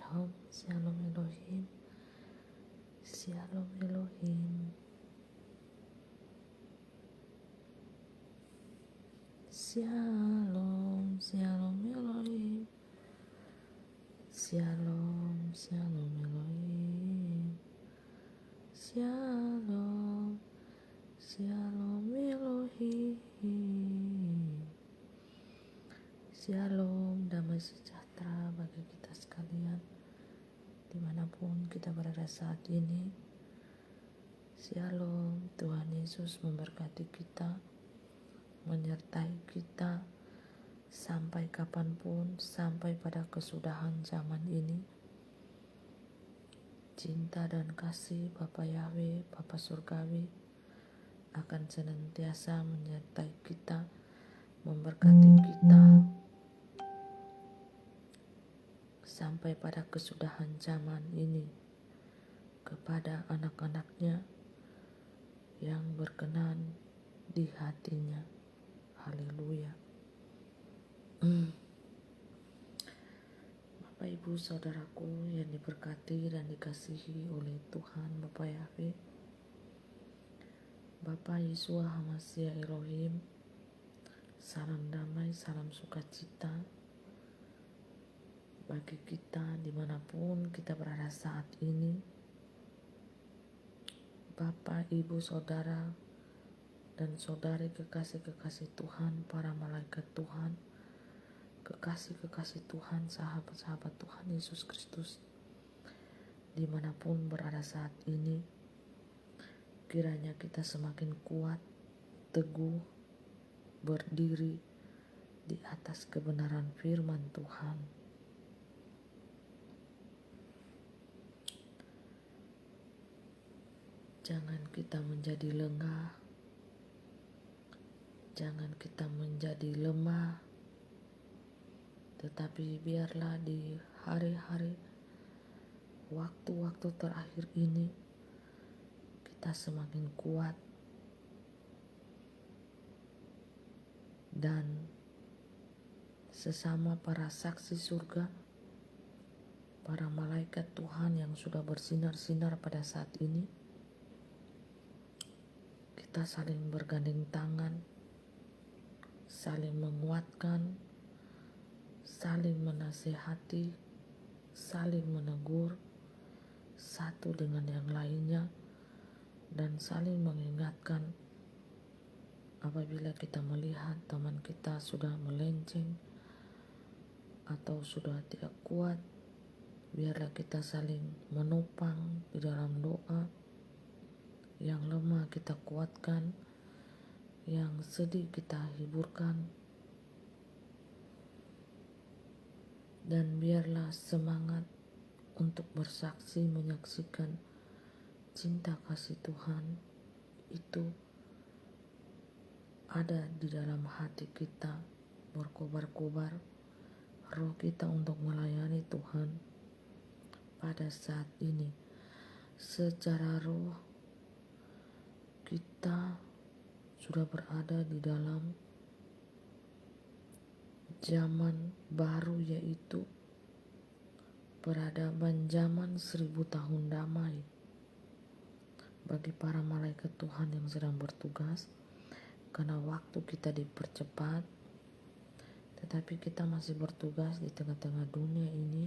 Shalom, Shalom Elohim, Shalom Elohim, Shalom, Shalom Elohim, Shalom, Shalom Elohim, Shalom, Shalom Elohim, Shalom, damai sejahtera bagi kita sekalian dimanapun kita berada saat ini. Shalom, Tuhan Yesus memberkati kita, menyertai kita sampai kapanpun, sampai pada kesudahan zaman ini. Cinta dan kasih Bapa Yahweh, Bapa Surgawi akan senantiasa menyertai kita, memberkati kita sampai pada kesudahan zaman ini kepada anak-anaknya yang berkenan di hatinya. Haleluya. Bapak Ibu Saudaraku yang diberkati dan dikasihi oleh Tuhan Bapa Yahweh, Bapa Yeshua HaMashiach Elohim, salam damai, salam sukacita bagi kita dimanapun kita berada saat ini. Bapak, Ibu, Saudara, dan Saudari kekasih-kekasih Tuhan, para malaikat Tuhan, kekasih-kekasih Tuhan, sahabat-sahabat Tuhan Yesus Kristus, dimanapun berada saat ini, kiranya kita semakin kuat, teguh, berdiri di atas kebenaran firman Tuhan. Jangan kita menjadi lengah, jangan kita menjadi lemah, tetapi biarlah di hari-hari, waktu-waktu terakhir ini kita semakin kuat dan sesama para saksi surga, para malaikat Tuhan yang sudah bersinar-sinar pada saat ini, kita saling bergandeng tangan, saling menguatkan, saling menasehati, saling menegur satu dengan yang lainnya, dan saling mengingatkan apabila kita melihat teman kita sudah melenceng atau sudah tidak kuat. Biarlah kita saling menopang di dalam doa. Yang lemah kita kuatkan, yang sedih kita hiburkan, dan biarlah semangat untuk bersaksi menyaksikan cinta kasih Tuhan itu ada di dalam hati kita, berkobar-kobar roh kita untuk melayani Tuhan pada saat ini. Secara roh kita sudah berada di dalam zaman baru, yaitu peradaban zaman 1000 tahun damai. Bagi para malaikat Tuhan yang sedang bertugas, karena waktu kita dipercepat, tetapi kita masih bertugas di tengah-tengah dunia ini,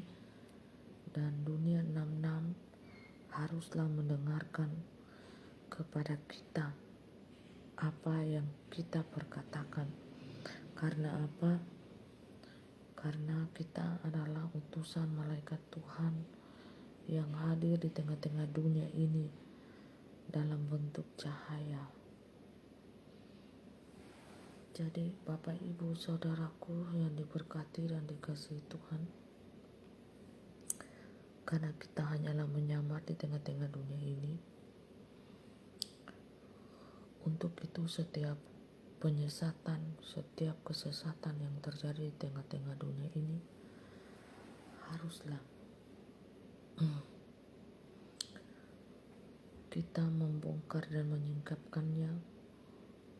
dan dunia 66 haruslah mendengarkan kepada kita apa yang kita perkatakan. Karena apa? Karena kita adalah utusan malaikat Tuhan yang hadir di tengah-tengah dunia ini dalam bentuk cahaya. Jadi Bapak Ibu Saudaraku yang diberkati dan dikasihi Tuhan, karena kita hanyalah menyamar di tengah-tengah dunia ini, untuk itu setiap penyesatan, setiap kesesatan yang terjadi di tengah-tengah dunia ini haruslah kita membongkar dan menyingkapkannya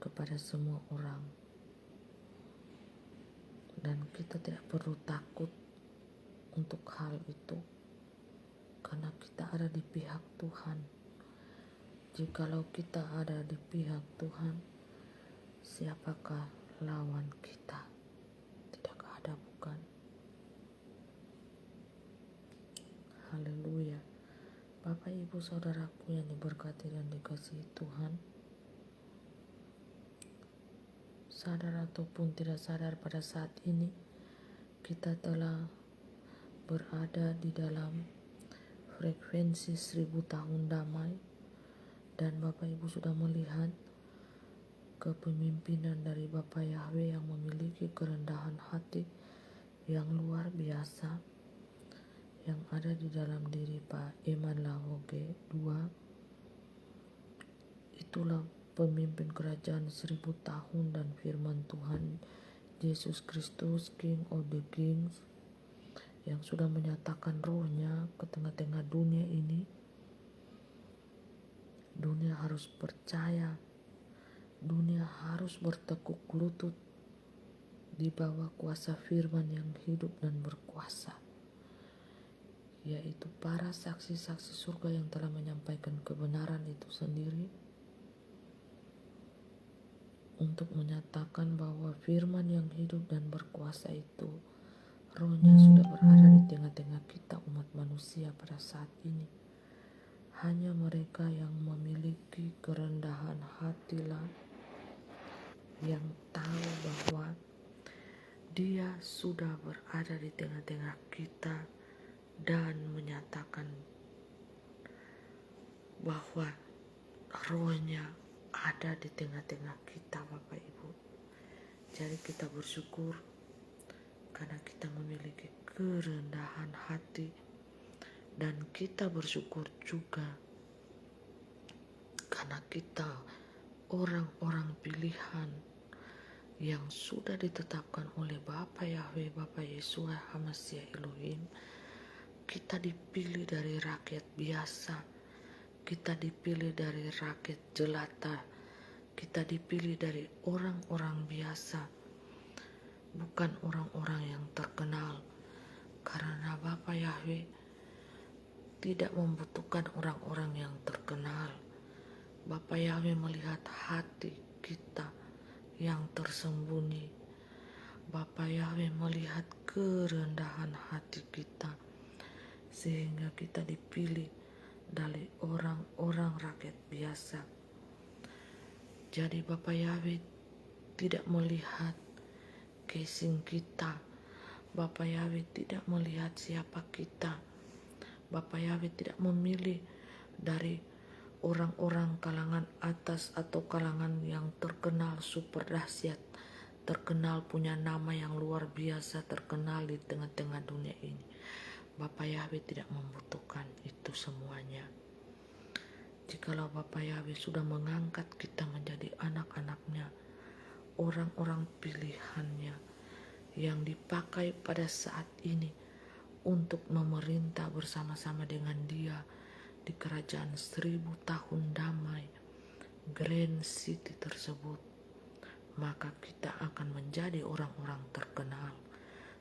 kepada semua orang. Dan kita tidak perlu takut untuk hal itu, karena kita ada di pihak Tuhan. Jikalau kita ada di pihak Tuhan, siapakah lawan kita? Tidak ada, bukan? Haleluya. Bapak, Ibu, Saudaraku yang diberkati dan dikasihi Tuhan, sadar ataupun tidak sadar pada saat ini kita telah berada di dalam frekuensi 1000 tahun damai, dan Bapak Ibu sudah melihat kepemimpinan dari Bapak Yahweh yang memiliki kerendahan hati yang luar biasa yang ada di dalam diri Pak Eman Lahoge II. Itulah pemimpin kerajaan 1000 tahun dan firman Tuhan Yesus Kristus, King of the Kings, yang sudah menyatakan rohnya ke tengah-tengah dunia ini. Dunia harus percaya, dunia harus bertekuk lutut di bawah kuasa firman yang hidup dan berkuasa, yaitu para saksi-saksi surga yang telah menyampaikan kebenaran itu sendiri, untuk menyatakan bahwa firman yang hidup dan berkuasa itu rohnya sudah berada di tengah-tengah kita umat manusia pada saat ini. Hanya mereka yang memiliki kerendahan hatilah yang tahu bahwa Dia sudah berada di tengah-tengah kita dan menyatakan bahwa rohnya ada di tengah-tengah kita, Bapak Ibu. Jadi kita bersyukur karena kita memiliki kerendahan hati, dan kita bersyukur juga karena kita orang-orang pilihan yang sudah ditetapkan oleh Bapa Yahweh, Bapa Yesua HaMashiach Elohim. Kita dipilih dari rakyat biasa, kita dipilih dari rakyat jelata, kita dipilih dari orang-orang biasa, bukan orang-orang yang terkenal, karena Bapa Yahweh tidak membutuhkan orang-orang yang terkenal. Bapa Yahweh melihat hati kita yang tersembunyi. Bapa Yahweh melihat kerendahan hati kita, sehingga kita dipilih dari orang-orang rakyat biasa. Jadi Bapa Yahweh tidak melihat casing kita. Bapa Yahweh tidak melihat siapa kita. Bapa Yahweh tidak memilih dari orang-orang kalangan atas atau kalangan yang terkenal super dahsyat, terkenal punya nama yang luar biasa, terkenal di tengah-tengah dunia ini. Bapa Yahweh tidak membutuhkan itu semuanya. Jikalau Bapa Yahweh sudah mengangkat kita menjadi anak-anaknya, orang-orang pilihannya yang dipakai pada saat ini untuk memerintah bersama-sama dengan Dia di kerajaan 1000 tahun damai, Grand City tersebut, maka kita akan menjadi orang-orang terkenal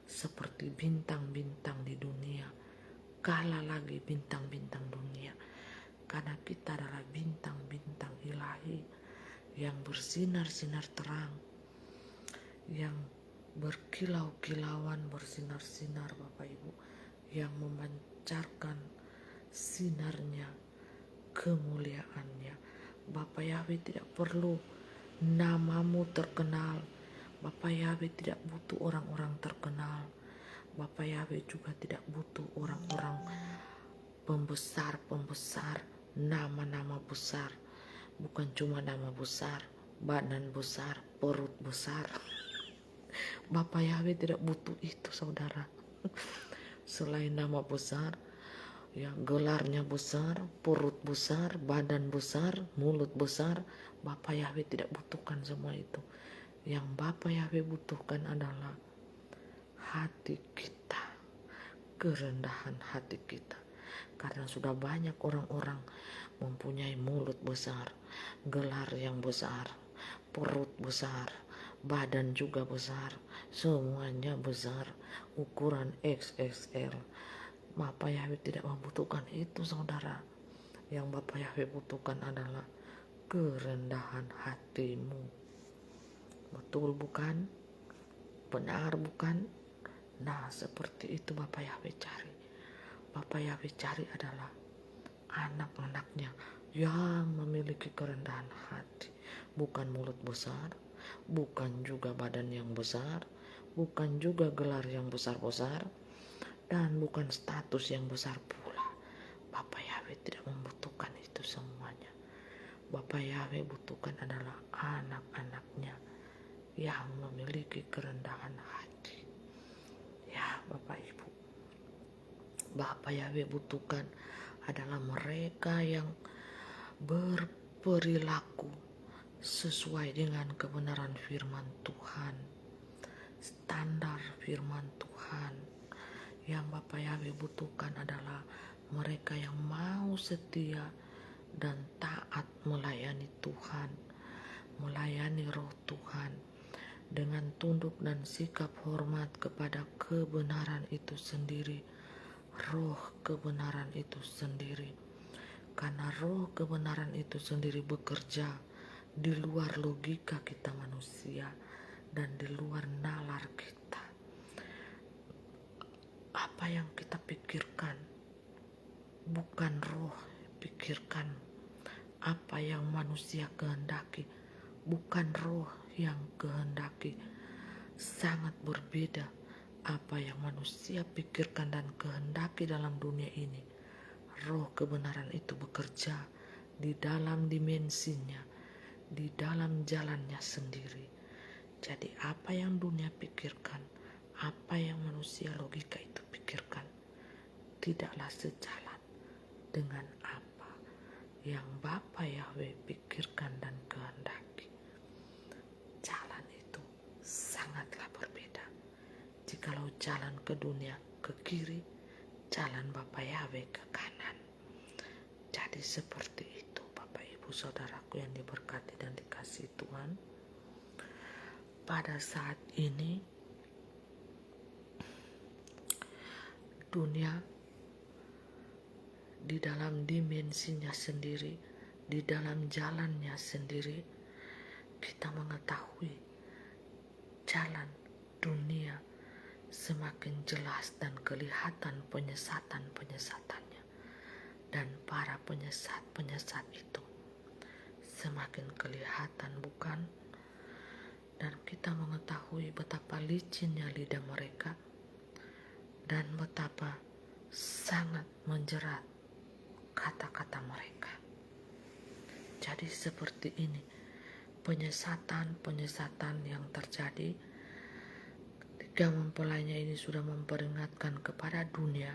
seperti bintang-bintang di dunia, kalah lagi bintang-bintang dunia, karena kita adalah bintang-bintang ilahi yang bersinar-sinar terang, yang berkilau-kilauan, bersinar-sinar, Bapak Ibu, yang memancarkan sinarnya, kemuliaannya. Bapa Yahweh tidak perlu namamu terkenal. Bapa Yahweh tidak butuh orang-orang terkenal. Bapa Yahweh juga tidak butuh orang-orang pembesar-pembesar, nama-nama besar. Bukan cuma nama besar, badan besar, perut besar. Bapa Yahweh tidak butuh itu, saudara. Selain nama besar, ya, gelarnya besar, perut besar, badan besar, mulut besar, Bapa Yahweh tidak butuhkan semua itu. Yang Bapa Yahweh butuhkan adalah hati kita, kerendahan hati kita. Karena sudah banyak orang-orang mempunyai mulut besar, gelar yang besar, perut besar, badan juga besar, semuanya besar, ukuran XXL. Bapak Yahweh tidak membutuhkan itu, saudara. Yang Bapak Yahweh butuhkan adalah kerendahan hatimu. Betul bukan? Benar bukan? Nah, seperti itu Bapak Yahweh cari. Bapak Yahweh cari adalah anak-anaknya yang memiliki kerendahan hati. Bukan mulut besar, bukan juga badan yang besar, bukan juga gelar yang besar-besar, dan bukan status yang besar pula. Bapak Yahweh tidak membutuhkan itu semuanya. Bapak Yahweh butuhkan adalah anak-anaknya yang memiliki kerendahan hati. Ya Bapak Ibu, Bapak Yahweh butuhkan adalah mereka yang berperilaku sesuai dengan kebenaran firman Tuhan, standar firman Tuhan. Yang Bapak Yahweh butuhkan adalah mereka yang mau setia dan taat melayani Tuhan, melayani Roh Tuhan dengan tunduk dan sikap hormat kepada kebenaran itu sendiri, roh kebenaran itu sendiri. Karena roh kebenaran itu sendiri bekerja di luar logika kita manusia dan di luar nalar kita. Apa yang kita pikirkan bukan roh pikirkan. Apa yang manusia kehendaki bukan roh yang kehendaki. Sangat berbeda apa yang manusia pikirkan dan kehendaki dalam dunia ini. Roh kebenaran itu bekerja di dalam dimensinya, di dalam jalannya sendiri. Jadi apa yang dunia pikirkan, apa yang manusia logika itu pikirkan, tidaklah sejalan dengan apa yang Bapa Yahweh pikirkan dan kehendaki. Jalan itu sangatlah berbeda. Jikalau jalan ke dunia ke kiri, jalan Bapa Yahweh ke kanan. Jadi seperti itu Bapak Ibu Saudaraku yang diberkati dan dikasihi Tuhan. Pada saat ini dunia di dalam dimensinya sendiri, di dalam jalannya sendiri, kita mengetahui jalan dunia semakin jelas dan kelihatan penyesatan-penyesatannya. Dan para penyesat-penyesat itu semakin kelihatan, bukan? Dan kita mengetahui betapa licinnya lidah mereka dan betapa sangat menjerat kata-kata mereka. Jadi seperti ini penyesatan-penyesatan yang terjadi. Tiga mempelainya ini sudah memperingatkan kepada dunia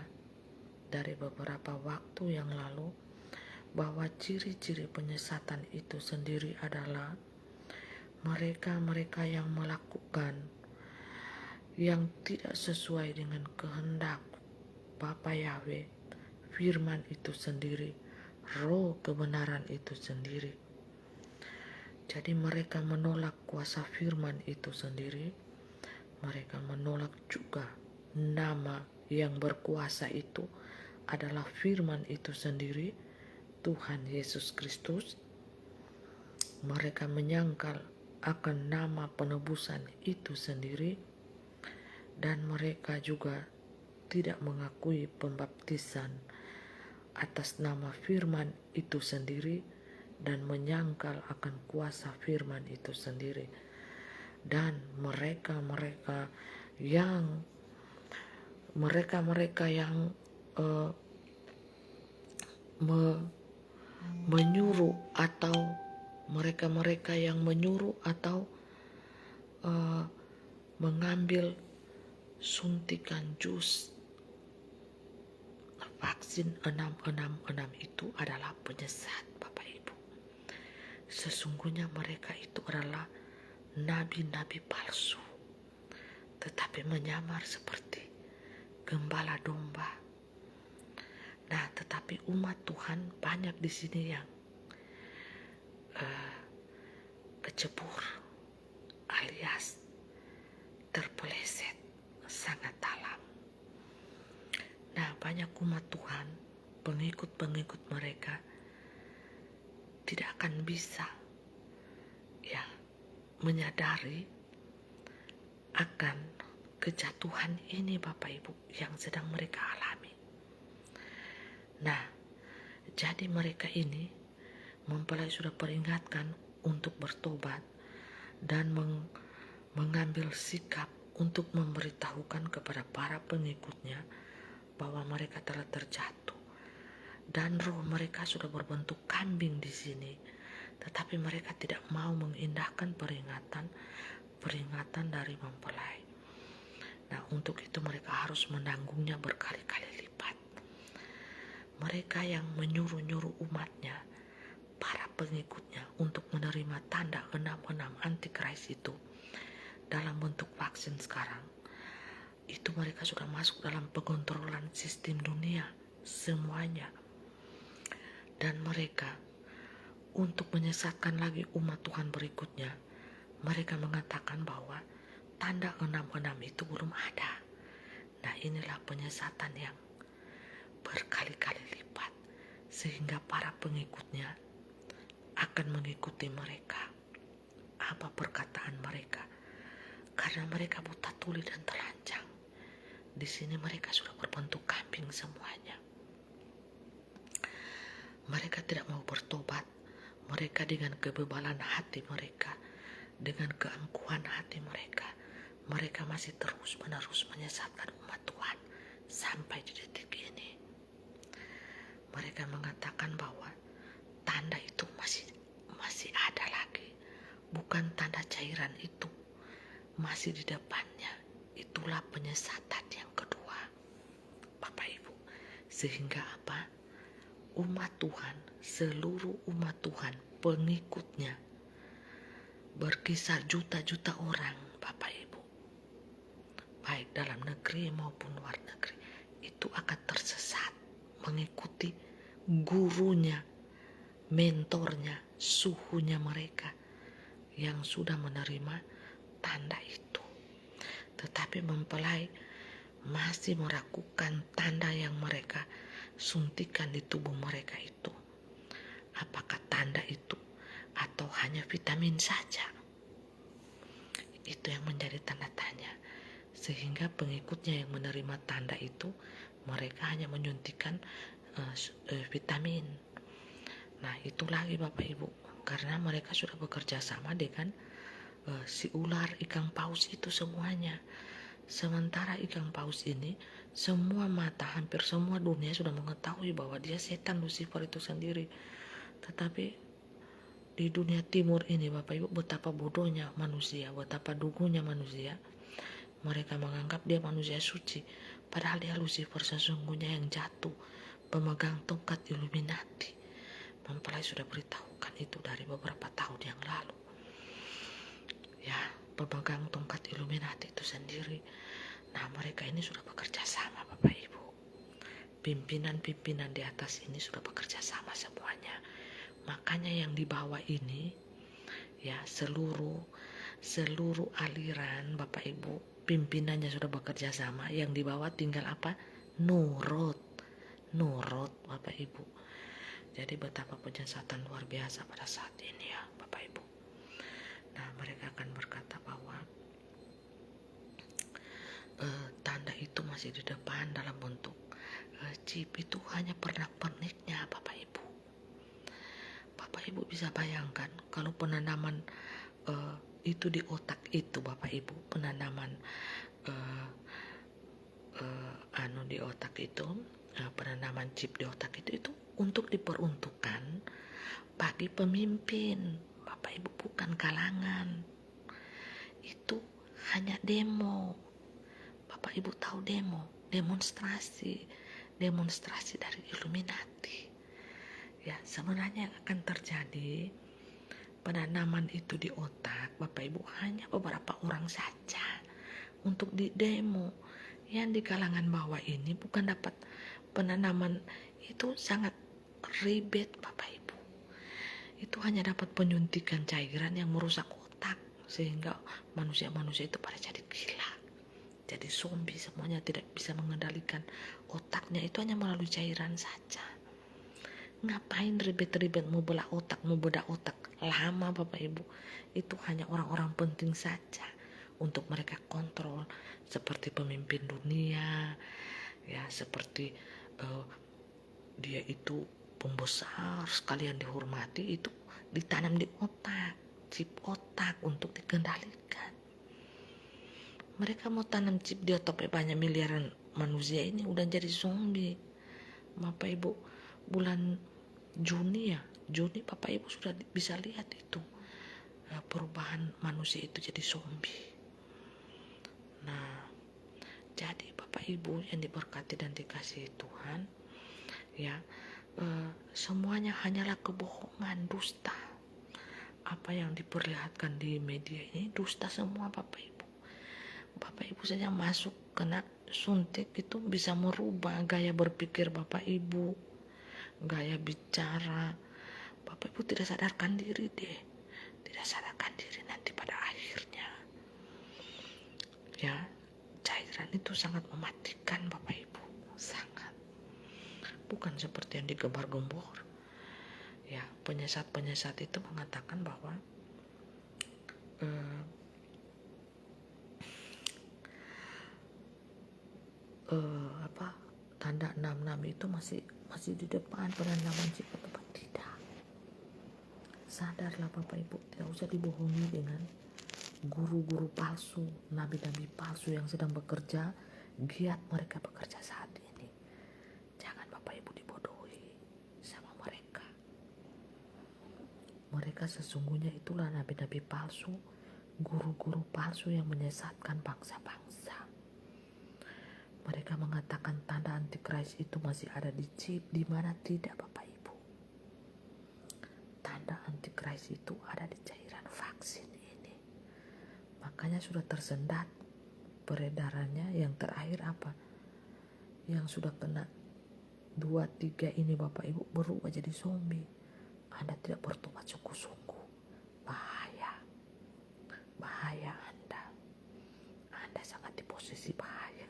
dari beberapa waktu yang lalu bahwa ciri-ciri penyesatan itu sendiri adalah mereka-mereka yang melakukan yang tidak sesuai dengan kehendak Bapa Yahweh, firman itu sendiri, roh kebenaran itu sendiri. Jadi mereka menolak kuasa firman itu sendiri. Mereka menolak juga nama yang berkuasa itu adalah firman itu sendiri, Tuhan Yesus Kristus. Mereka menyangkal akan nama penebusan itu sendiri, dan mereka juga tidak mengakui pembaptisan atas nama firman itu sendiri dan menyangkal akan kuasa firman itu sendiri. Dan mereka-mereka yang menyuruh atau mereka-mereka yang menyuruh atau mengambil suntikan jus vaksin 666 itu adalah penyesat Bapak Ibu. Sesungguhnya mereka itu adalah nabi-nabi palsu, tetapi menyamar seperti gembala domba. Nah, tetapi umat Tuhan banyak di sini yang kecebur alias terpeleset sangat dalam. Nah, banyak umat Tuhan, pengikut-pengikut mereka tidak akan bisa ya menyadari akan kejatuhan ini Bapak Ibu yang sedang mereka alami. Nah, jadi mereka ini mempelai sudah peringatkan untuk bertobat dan mengambil sikap untuk memberitahukan kepada para pengikutnya bahwa mereka telah terjatuh dan roh mereka sudah berbentuk kambing di sini, tetapi mereka tidak mau mengindahkan peringatan dari mempelai. Nah, untuk itu mereka harus menanggungnya berkali-kali lipat. Mereka yang menyuruh-nyuruh umatnya, para pengikutnya untuk menerima tanda 66 antikris itu dalam bentuk vaksin sekarang, itu mereka sudah masuk dalam pengontrolan sistem dunia semuanya. Dan mereka untuk menyesatkan lagi umat Tuhan berikutnya, mereka mengatakan bahwa tanda 66 itu belum ada. Nah, inilah penyesatan yang berkali-kali lipat, sehingga para pengikutnya akan mengikuti mereka. Apa perkataan mereka? Karena mereka buta tuli dan telanjang. Di sini mereka sudah berbentuk kambing semuanya. Mereka tidak mau bertobat. Mereka dengan kebebalan hati mereka, dengan keangkuhan hati mereka, mereka masih terus-menerus menyesatkan umat Tuhan sampai di detik ini. Mereka mengatakan bahwa tanda itu masih ada lagi, bukan tanda cairan itu, masih di depannya. Itulah penyesatan yang kedua, Bapak Ibu. Sehingga apa? Umat Tuhan, seluruh umat Tuhan, pengikutnya, berkisar juta-juta orang, Bapak Ibu, baik dalam negeri maupun luar negeri, itu akan tersesat mengikuti gurunya, mentornya, suhunya mereka yang sudah menerima tanda itu. Tetapi mempelai masih meragukan tanda yang mereka suntikan di tubuh mereka itu. Apakah tanda itu atau hanya vitamin saja? Itu yang menjadi tanda tanya. Sehingga pengikutnya yang menerima tanda itu, mereka hanya menyuntikkan vitamin. Nah, itu lagi Bapak Ibu, karena mereka sudah bekerja sama dengan si ular, ikan paus itu semuanya. Sementara ikan paus ini, semua mata, hampir semua dunia sudah mengetahui bahwa dia setan Lucifer itu sendiri. Tetapi di dunia timur ini Bapak Ibu, betapa bodohnya manusia, betapa dugunya manusia. Mereka menganggap dia manusia suci, padahal dia Lucifer sesungguhnya yang jatuh, pemegang tongkat Illuminati. Mempelai sudah beritahukan itu dari beberapa tahun yang lalu. Ya, pemegang tongkat Illuminati itu sendiri. Nah, mereka ini sudah bekerja sama Bapak Ibu. Pimpinan-pimpinan di atas ini sudah bekerja sama semuanya. Makanya yang di bawah ini, ya seluruh aliran Bapak Ibu, pimpinannya sudah bekerja sama. Yang di bawah tinggal apa? Nurut Bapak Ibu. Jadi betapa penyesatan luar biasa pada saat ini ya Bapak Ibu. Nah, mereka akan berkata bahwa tanda itu masih di depan dalam bentuk chip. Itu hanya pernak-perniknya Bapak Ibu. Bapak Ibu bisa bayangkan kalau penanaman itu di otak itu Bapak Ibu, penanaman di otak itu, penanaman chip di otak itu untuk diperuntukkan bagi pemimpin Bapak Ibu, bukan kalangan. Itu hanya demo. Bapak Ibu tahu demonstrasi dari Illuminati. Ya, sebenarnya akan terjadi penanaman itu di otak Bapak Ibu hanya beberapa orang saja untuk di demo. Yang di kalangan bawah ini bukan dapat penanaman itu sangat ribet Bapak Ibu. Itu hanya dapat penyuntikan cairan yang merusak otak sehingga manusia-manusia itu pada jadi gila. jadi zombie, semuanya tidak bisa mengendalikan otaknya, itu hanya melalui cairan saja. Ngapain ribet-ribet mau belah otak, mau bedah otak, lama Bapak Ibu. Itu hanya orang-orang penting saja untuk mereka kontrol, seperti pemimpin dunia, ya seperti dia itu pembesar sekalian dihormati, itu ditanam di otak, chip otak untuk dikendalikan. Mereka mau tanam chip di otak banyak miliaran manusia ini, udah jadi zombie. Bapak Ibu, bulan Juni Bapak Ibu sudah bisa lihat itu perubahan manusia itu jadi zombie. Nah, jadi Bapak Ibu yang diberkati dan dikasihi Tuhan, ya, semuanya hanyalah kebohongan, dusta. Apa yang diperlihatkan di media ini dusta semua Bapak Ibu. Bapak Ibu saja masuk kena suntik itu bisa merubah gaya berpikir Bapak Ibu, gaya bicara. Bapak Ibu tidak sadarkan diri deh, tidak sadarkan diri nanti pada akhirnya, ya, cairan itu sangat mematikan Bapak Ibu, sangat. Bukan seperti yang digembar-gembor. Ya, penyesat-penyesat itu mengatakan bahwa tanda 66 itu masih di depan penanaman chip atau tidak. Sadarlah Bapak Ibu, tidak usah dibohongi dengan guru-guru palsu, nabi-nabi palsu yang sedang bekerja, giat mereka bekerja saat ini. Jangan Bapak Ibu dibodohi sama mereka. Mereka sesungguhnya itulah nabi-nabi palsu, guru-guru palsu yang menyesatkan bangsa-bangsa. Mereka mengatakan tanda antikris itu masih ada di chip, di mana tidak Bapak Ibu. Tanda antikris itu ada di cairan vaksin ini. Makanya sudah tersendat peredarannya. Yang terakhir apa? Yang sudah kena 2-3 ini Bapak Ibu berubah jadi zombie. Anda tidak bertobat sungguh-sungguh. Bahaya. Bahaya Anda. Anda sangat di posisi bahaya.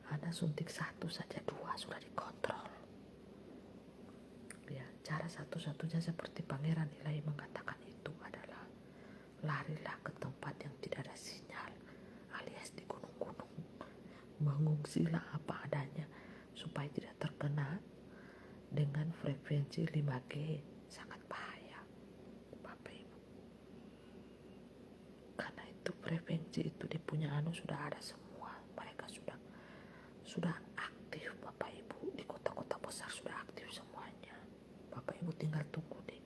Anda suntik 1 saja, 2 sudah dikontrol. Ya, cara satu-satunya seperti Pangeran Ilahi mengatakan itu adalah larilah ke tempat yang tidak ada sinyal, alias di gunung-gunung. Mengungsilah apa adanya supaya tidak terkena dengan frekuensi 5G. Sangat bahaya Bapak Ibu. Karena itu frekuensi itu di punya sudah ada semua. Mereka sudah aktif Bapak Ibu, di kota-kota besar sudah aktif semuanya. Bapak Ibu tinggal tunggu deh.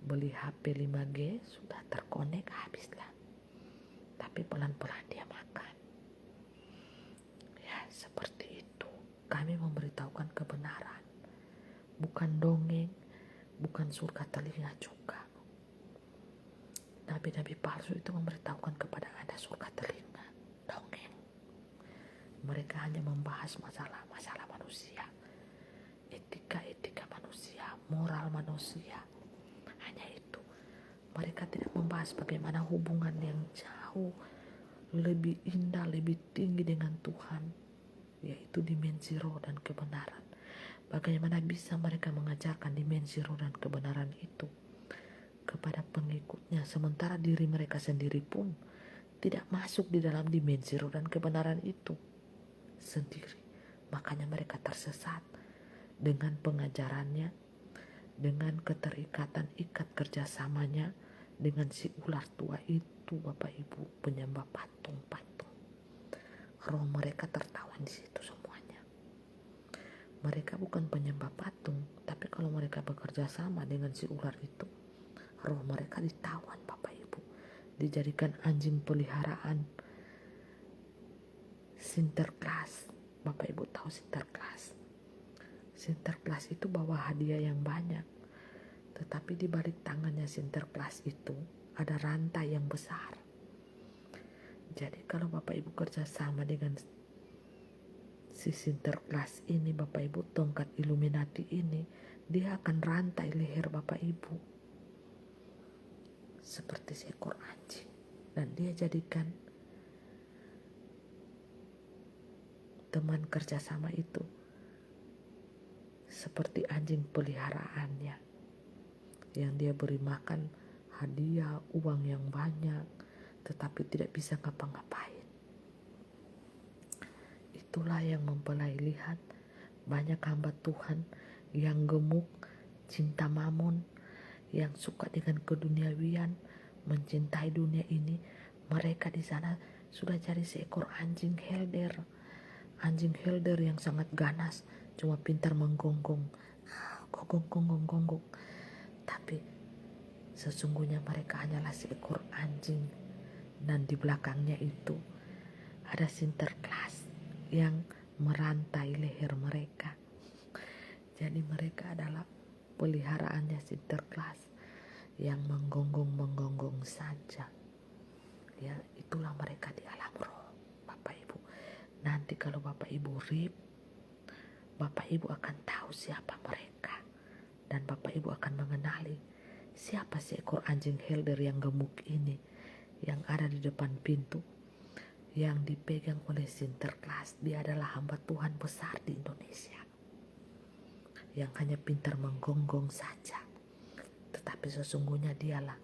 Beli HP 5G sudah terkonek, habislah. Tapi pelan-pelan dia makan. Ya, seperti itu. Kami memberitahukan kebenaran. Bukan dongeng, bukan surga telinga juga. Nabi-nabi palsu itu memberitahukan kepada Anda surga telinga, dongeng. Mereka hanya membahas masalah-masalah manusia, etika-etika manusia, moral manusia. Hanya itu. Mereka tidak membahas bagaimana hubungan yang jauh lebih indah, lebih tinggi dengan Tuhan, yaitu dimensi roh dan kebenaran. Bagaimana bisa mereka mengajarkan dimensi roh dan kebenaran itu kepada pengikutnya, sementara diri mereka sendiri pun tidak masuk di dalam dimensi roh dan kebenaran itu sendiri. Makanya mereka tersesat dengan pengajarannya, dengan keterikatan ikat kerjasamanya dengan si ular tua itu Bapak Ibu, penyembah patung-patung. Roh mereka tertawan di situ semuanya. Mereka bukan penyembah patung, tapi kalau mereka bekerja sama dengan si ular itu, roh mereka ditawan Bapak Ibu, dijadikan anjing peliharaan. Sinterklas, Bapak Ibu tahu Sinterklas? Sinterklas itu bawa hadiah yang banyak, tetapi di balik tangannya Sinterklas itu ada rantai yang besar. Jadi kalau Bapak Ibu kerja sama dengan si Sinterklas ini, Bapak Ibu, tongkat Illuminati ini, dia akan rantai leher Bapak Ibu seperti seekor anjing, dan dia jadikan Teman kerjasama itu seperti anjing peliharaannya yang dia beri makan hadiah, uang yang banyak, tetapi tidak bisa ngapa-ngapain. Itulah yang mempelai lihat banyak hamba Tuhan yang gemuk, cinta mamon, yang suka dengan keduniawian, mencintai dunia ini. Mereka di sana sudah cari seekor anjing helder yang sangat ganas, cuma pintar menggonggong, gonggong. Tapi sesungguhnya mereka hanyalah seekor anjing, dan di belakangnya itu ada Sinterklas yang merantai leher mereka. Jadi mereka adalah peliharaannya Sinterklas yang menggonggong saja. Ya, itulah mereka di alam roh, Bapak Ibu. Nanti kalau Bapak Ibu rib, Bapak Ibu akan tahu siapa mereka, dan Bapak Ibu akan mengenali siapa seekor anjing helder yang gemuk ini yang ada di depan pintu, yang dipegang oleh Sinterklas. Dia adalah hamba Tuhan besar di Indonesia yang hanya pintar menggonggong saja, tetapi sesungguhnya dialah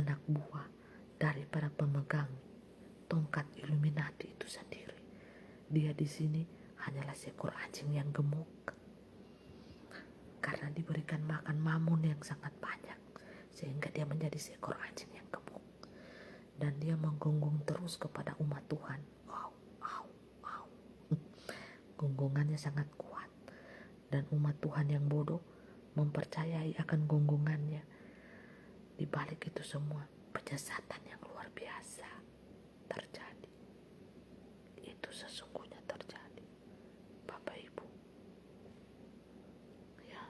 anak buah daripada pemegang tongkat Illuminati itu sendiri. Dia di sini hanyalah seekor anjing yang gemuk karena diberikan makan mamon yang sangat banyak, sehingga dia menjadi seekor anjing yang gemuk, dan dia menggonggong terus kepada umat Tuhan. Gonggongannya sangat kuat, dan umat Tuhan yang bodoh mempercayai akan gonggongannya. Di balik itu semua, penyesatan yang luar biasa terjadi. Itu sesungguhnya terjadi, Bapak Ibu. Ya.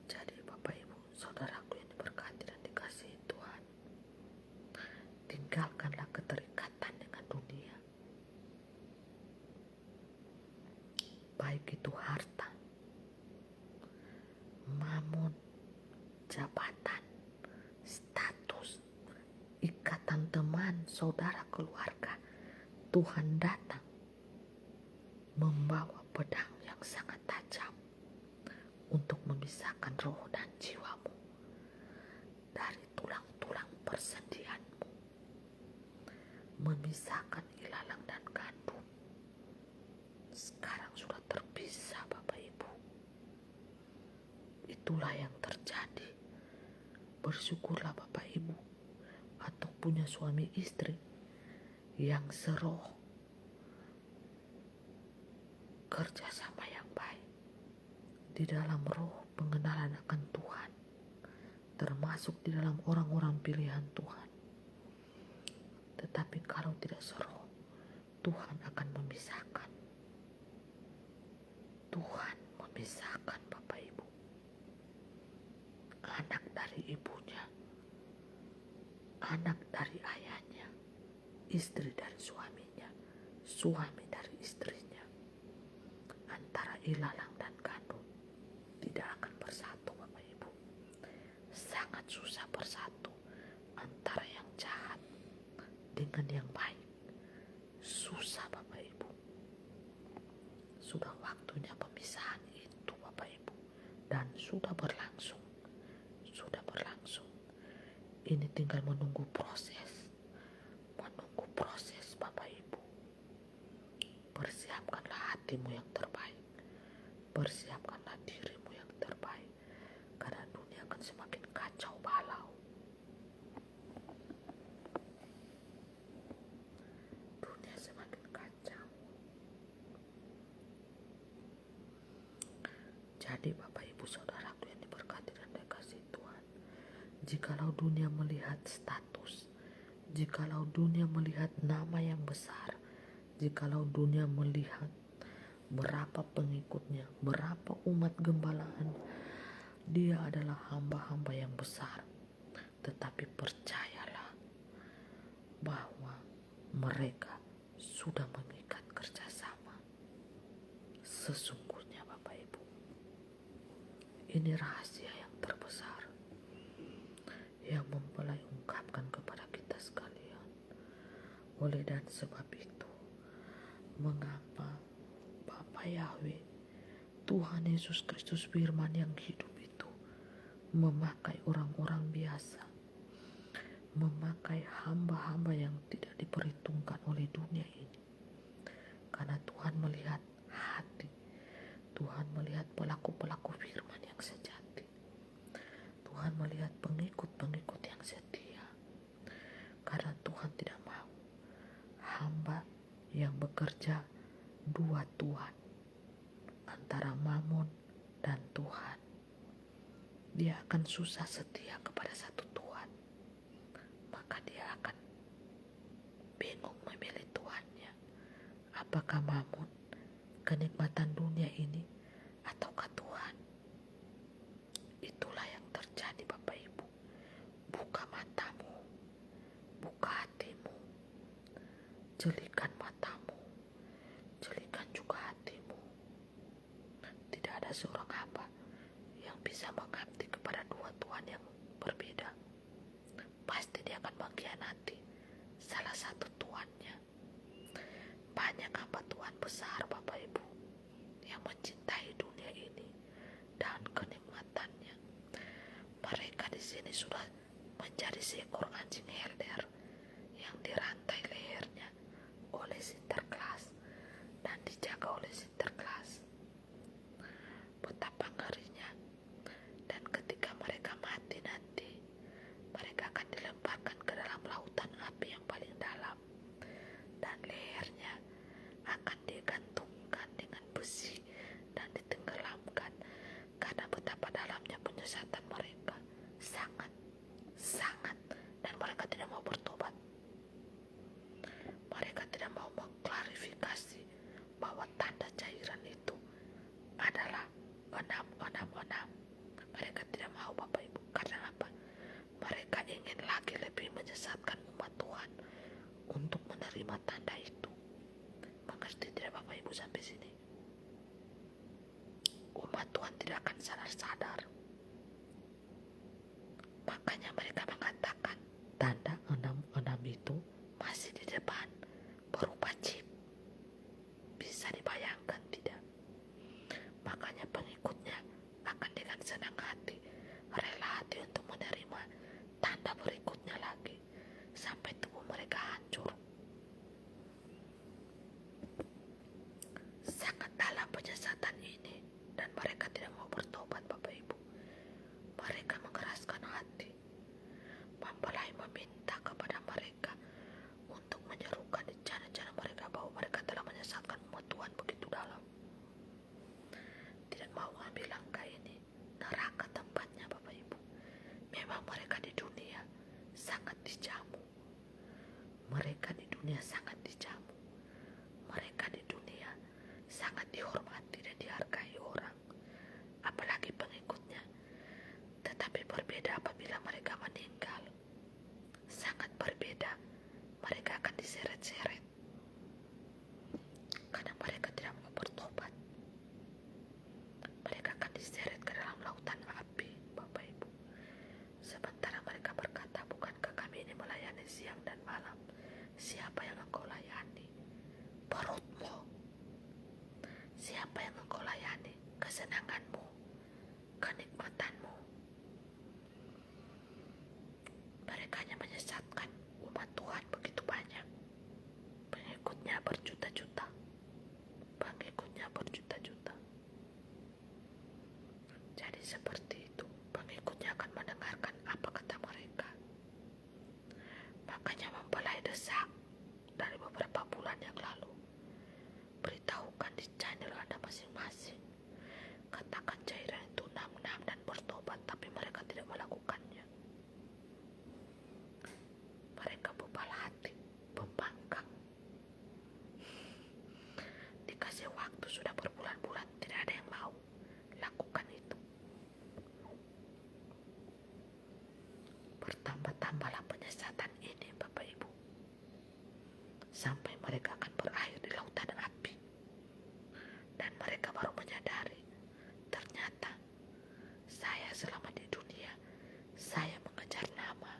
Jadi Bapak Ibu, saudaraku yang diberkati dan dikasihi Tuhan, tinggalkanlah keterikatan dengan dunia, baik itu harta, mamon, jabatan, status, ikatan teman, saudara, keluarga. Tuhan datang membawa pedang yang sangat tajam untuk memisahkan roh dan jiwamu dari tulang-tulang persendianmu, memisahkan ilalang dan gandum. Sekarang sudah terpisah, Bapak Ibu. Itulah yang terjadi. Bersyukurlah Bapak Ibu atau punya suami istri yang seroh, kerjasama yang baik di dalam roh, pengenalan akan Tuhan, termasuk di dalam orang-orang pilihan Tuhan. Tetapi kalau tidak seroh, Tuhan akan memisahkan. Tuhan memisahkan, Bapak Ibu. Anak dari ibunya, anak dari ayahnya, istri dari suaminya, suami dari istrinya. Antara ilalang dan gandum tidak akan bersatu, Bapak Ibu. Sangat susah bersatu antara yang jahat dengan yang baik. Susah, Bapak Ibu. Sudah waktunya pemisahan itu, Bapak Ibu, dan sudah berlangsung. Ini tinggal menunggu proses, Bapak Ibu. Persiapkanlah hatimu yang terbaik, persiapkanlah dirimu yang terbaik, karena dunia akan semakin kacau balau. Dunia semakin kacau. Jadi Bapak Ibu saudaraku yang diberkati dan dikasihi Tuhan, jikalau dunia melihat status, jikalau dunia melihat nama yang besar, jikalau dunia melihat berapa pengikutnya, berapa umat gembalaan, dia adalah hamba-hamba yang besar. Tetapi percayalah bahwa mereka sudah mengikat kerjasama. Sesungguhnya Bapak Ibu, ini rahasia yang terbesar yang mempelai ungkapkan kepada kita sekalian. Oleh dan sebab itu, mengapa Bapa Yahweh, Tuhan Yesus Kristus firman yang hidup itu memakai orang-orang biasa, memakai hamba-hamba yang tidak diperhitungkan oleh dunia ini. Karena Tuhan melihat hati, Tuhan melihat pelaku-pelaku firman yang sejati, Tuhan melihat pengikut-pengikut yang setia. Karena Tuhan tidak mau hamba yang bekerja dua Tuhan, antara Mammon dan Tuhan. Dia akan susah setia kepada satu Tuhan, maka dia akan bingung memilih Tuhannya. Apakah Mammon, kenikmatan dunia ini, ataukah Tuhan? Itulah yang terjadi Bapak Ibu. Buka matamu, buka hatimu, jelikan matamu, jelikan juga hatimu. Tidak ada seorang hamba yang bisa mengabdi kepada dua Tuhan yang berbeda. Pasti dia akan mengkhianati salah satu Tuhannya. Banyak hamba Tuhan besar Bapak Ibu yang mencintai dunia ini dan kenikmatannya. Mereka di sini sudah menjadi seekor anjing herder yang dirantai lehernya oleh Sinterklas dan dijaga oleh Sinterklas. Betapa ngerinya. Dan ketika mereka mati nanti, mereka akan dilemparkan ke dalam lautan api yang paling dalam, dan lehernya akan digantungkan dengan besi dan ditenggelamkan. Karena betapa dalamnya penyesatan mereka sangat, dan mereka tidak mau bertobat. Mereka tidak mau mengklarifikasi bahwa tanda cairan itu adalah 666. Mereka tidak mau Bapak Ibu. Karena apa? Mereka ingin lagi lebih menyesatkan umat Tuhan untuk menerima tanda itu. Mengerti tidak Bapak Ibu sampai sini? Umat Tuhan tidak akan sadar-sadar. Makanya mereka mengatakan tanda 66 itu masih di depan berupa chip. Bisa dibayangkan tidak? Makanya pengikutnya akan dengan senang hati, rela hati untuk menerima tanda berikutnya lagi sampai tubuh mereka hancur. Sangat dalam penyesatan ini, dan mereka tidak mau bertobat Bapak Ibu. Mereka mengeraskan hati, mempelai meminta kepada mereka untuk menyerukan di jana-jana mereka bahwa mereka telah menyesatkan umat Tuhan begitu dalam. Tidak mau ambil langkah ini, neraka tempatnya Bapak Ibu. Memang mereka di dunia sangat dijamu. Mereka di dunia sangat dijamu. Mereka di dunia sangat dihormati dan dihargai orang, apalagi pengikutnya. Tetapi berbeda apabila mereka meninggal. Sangat berbeda. Mereka akan diseret-seret karena mereka tidak mau bertobat. Mereka akan diseret ke dalam lautan api Bapak Ibu. Sementara mereka berkata, bukankah kami ini melayani siang dan malam? Siapa yang engkau layani? Perutmu. Siapa yang engkau layani? Kesenanganmu, kenikmatanmu. Mereka hanya menyesatkan umat Tuhan begitu banyak. Pengikutnya berjuta-juta. Pengikutnya berjuta-juta. Jadi seperti itu, pengikutnya akan mendengarkan apa kata mereka. Makanya mempelai desak dari beberapa bulan yang lalu. Beritahukan di channel Anda masing-masing. Katakan cairan itu 66 dan bertobat, tapi mereka tidak melakukannya. Mereka bebal hati, pembangkang. Dikasih waktu sudah berbulan-bulan, tidak ada yang mau lakukan itu. Bertambah-tambahlah penyesatan ini Bapak Ibu, sampai mereka akan berakhir di lautan api. Dan mereka baru menyadari, ternyata saya selama di dunia, saya mengejar nama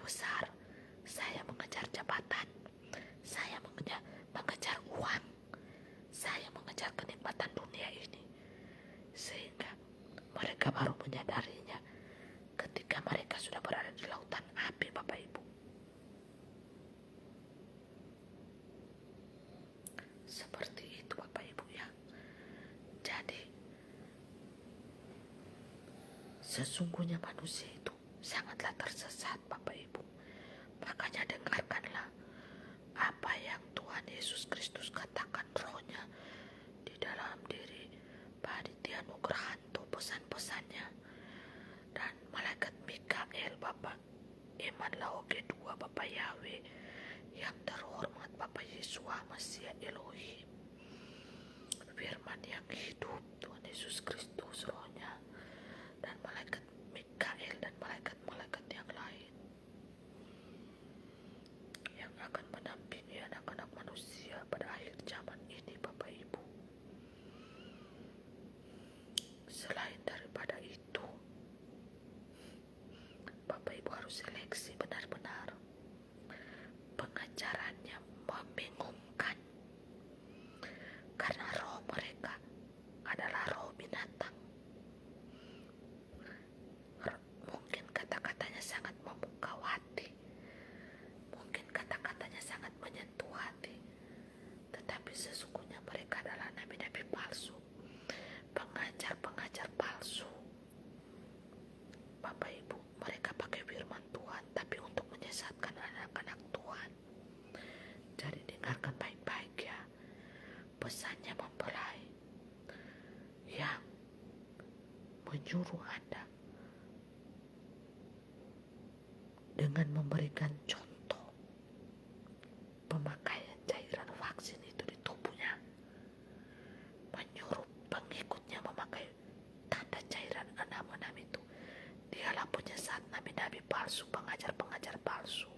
besar, saya mengejar jabatan. Sesungguhnya manusia itu sangatlah tersesat, Bapak Ibu. Makanya dengarkanlah apa yang Tuhan Yesus Kristus katakan rohnya di dalam diri Panitia Nugrahanto, pesan-pesannya. Dan malaikat Mikael, Bapak Eman Laoge II, Bapak Yahweh yang terhormat, Bapak Yesua Masia Elohim, firman yang hidup Tuhan Yesus Kristus rohnya, dan malaikat Mikael dan malaikat-malaikat yang lain yang akan mendampingi anak-anak manusia pada akhir zaman ini, Bapak Ibu. Selain daripada itu, Bapak Ibu harus seleksi benar-benar. Pengajarannya membingungkan karena roh mereka adalah roh binatang. Mungkin kata-katanya sangat memukau hati, mungkin kata-katanya sangat menyentuh hati, tetapi sesungguhnya mereka adalah nabi-nabi palsu, pengajar-pengajar palsu. Bapak Ibu, mereka pakai firman Tuhan tapi untuk menyesatkan anak-anak Tuhan. Jadi dengarkan baik-baik ya, pesannya mempelai yang menyuruh Anda dengan memberikan contoh pemakaian cairan vaksin itu di tubuhnya, menyuruh pengikutnya memakai tanda cairan 666 itu. Dialah penyesat nabi-nabi palsu, pengajar-pengajar palsu.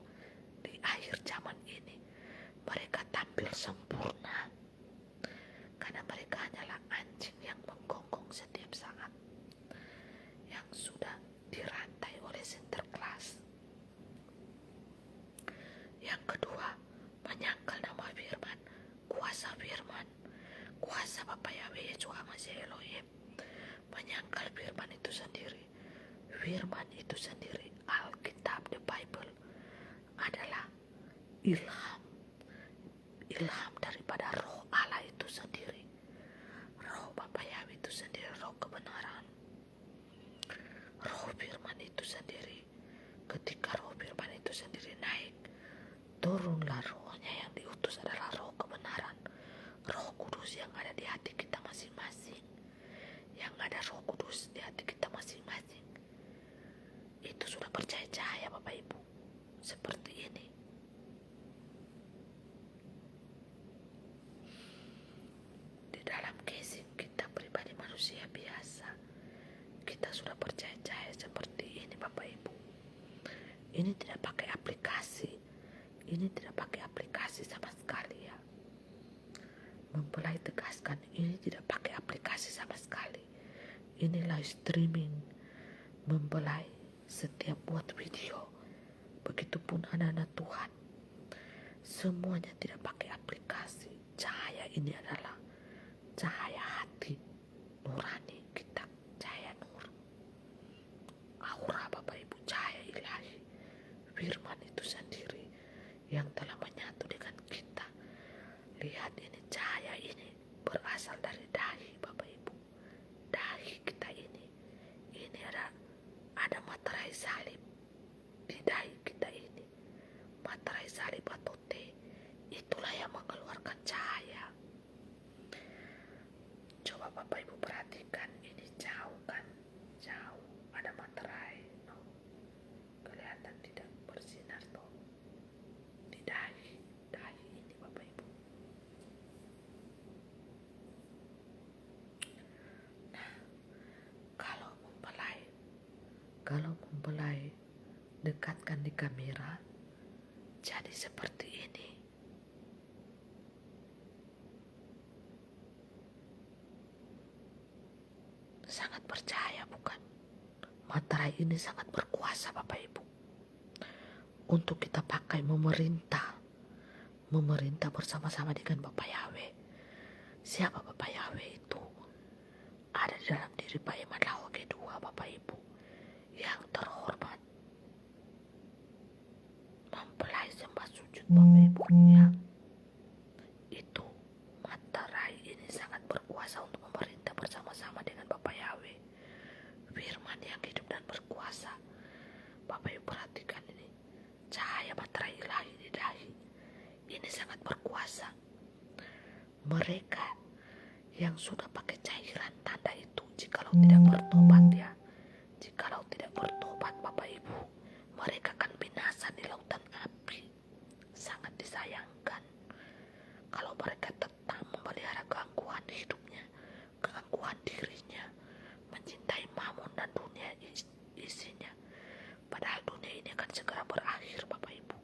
Di akhir zaman ini mereka tampil sempurna karena mereka hanyalah anjing yang menggonggong setiap saat, yang sudah dirantai oleh Sinterklas. Yang kedua, menyangkal nama firman, kuasa Bapak Yahweh Yeshua Masih Elohim, menyangkal firman itu sendiri. Firman itu sendiri, Alkitab, the Bible, adalah ilham daripada roh Allah itu sendiri, roh Bapak Yahweh itu sendiri, roh kebenaran, roh firman itu sendiri. Ketika roh firman itu sendiri naik, turunlah rohnya yang diutus adalah roh kebenaran, roh kudus yang ada di hati kita masing-masing. Yang ada roh kudus di hati kita masing-masing itu sudah percaya cahaya, Bapak Ibu, seperti ini. Di dalam casing kita pribadi manusia biasa, kita sudah percaya cahaya seperti ini, Bapak Ibu. Ini tidak pakai aplikasi sama sekali ya. Mempelai tegaskan, ini tidak pakai aplikasi sama sekali. Ini live streaming. Mempelai setiap buat video, begitupun anak-anak Tuhan, semuanya tidak pakai aplikasi. Cahaya ini adalah cahaya hati nurani kita, cahaya nur, aura Bapak Ibu, cahaya ilahi, firman itu sendiri yang telah menyatu dengan kita. Lihat ini, cahaya ini berasal dari dahi Bapak Ibu, dahi kita ini ada materai salib di dahi kita ini, materai salib atau T, itulah yang mengeluarkan cahaya. Coba Bapak Ibu perhatikan, ini jauh kan, jauh ada materai, no. Kelihatan tidak bersinar toh di dahi ini Bapak Ibu. Nah, kalau mempelai dekatkan di kamera, jadi seperti ini. Sangat percaya bukan? Materai ini sangat berkuasa Bapak Ibu, untuk kita pakai memerintah bersama-sama dengan Bapak Yahweh. Siapa Bapak Yahweh itu? Ada di dalam diri Pak Eman Laoge II, Bapak Ibu yang terhormat. Mempelai sembah sujud Bapak Ibu ya. Itu materai ini sangat berkuasa untuk memerintah bersama-sama dengan Bapak Yahweh. Firman yang hidup ini sangat berkuasa. Mereka yang sudah pakai cairan tanda itu, jikalau tidak bertobat ya, jikalau tidak bertobat Bapak Ibu, mereka akan binasa di lautan api. Sangat disayangkan kalau mereka tetap memelihara gangguan hidupnya, gangguan dirinya, mencintai mammon dan dunia isinya. Padahal dunia ini akan segera berakhir Bapak Ibu.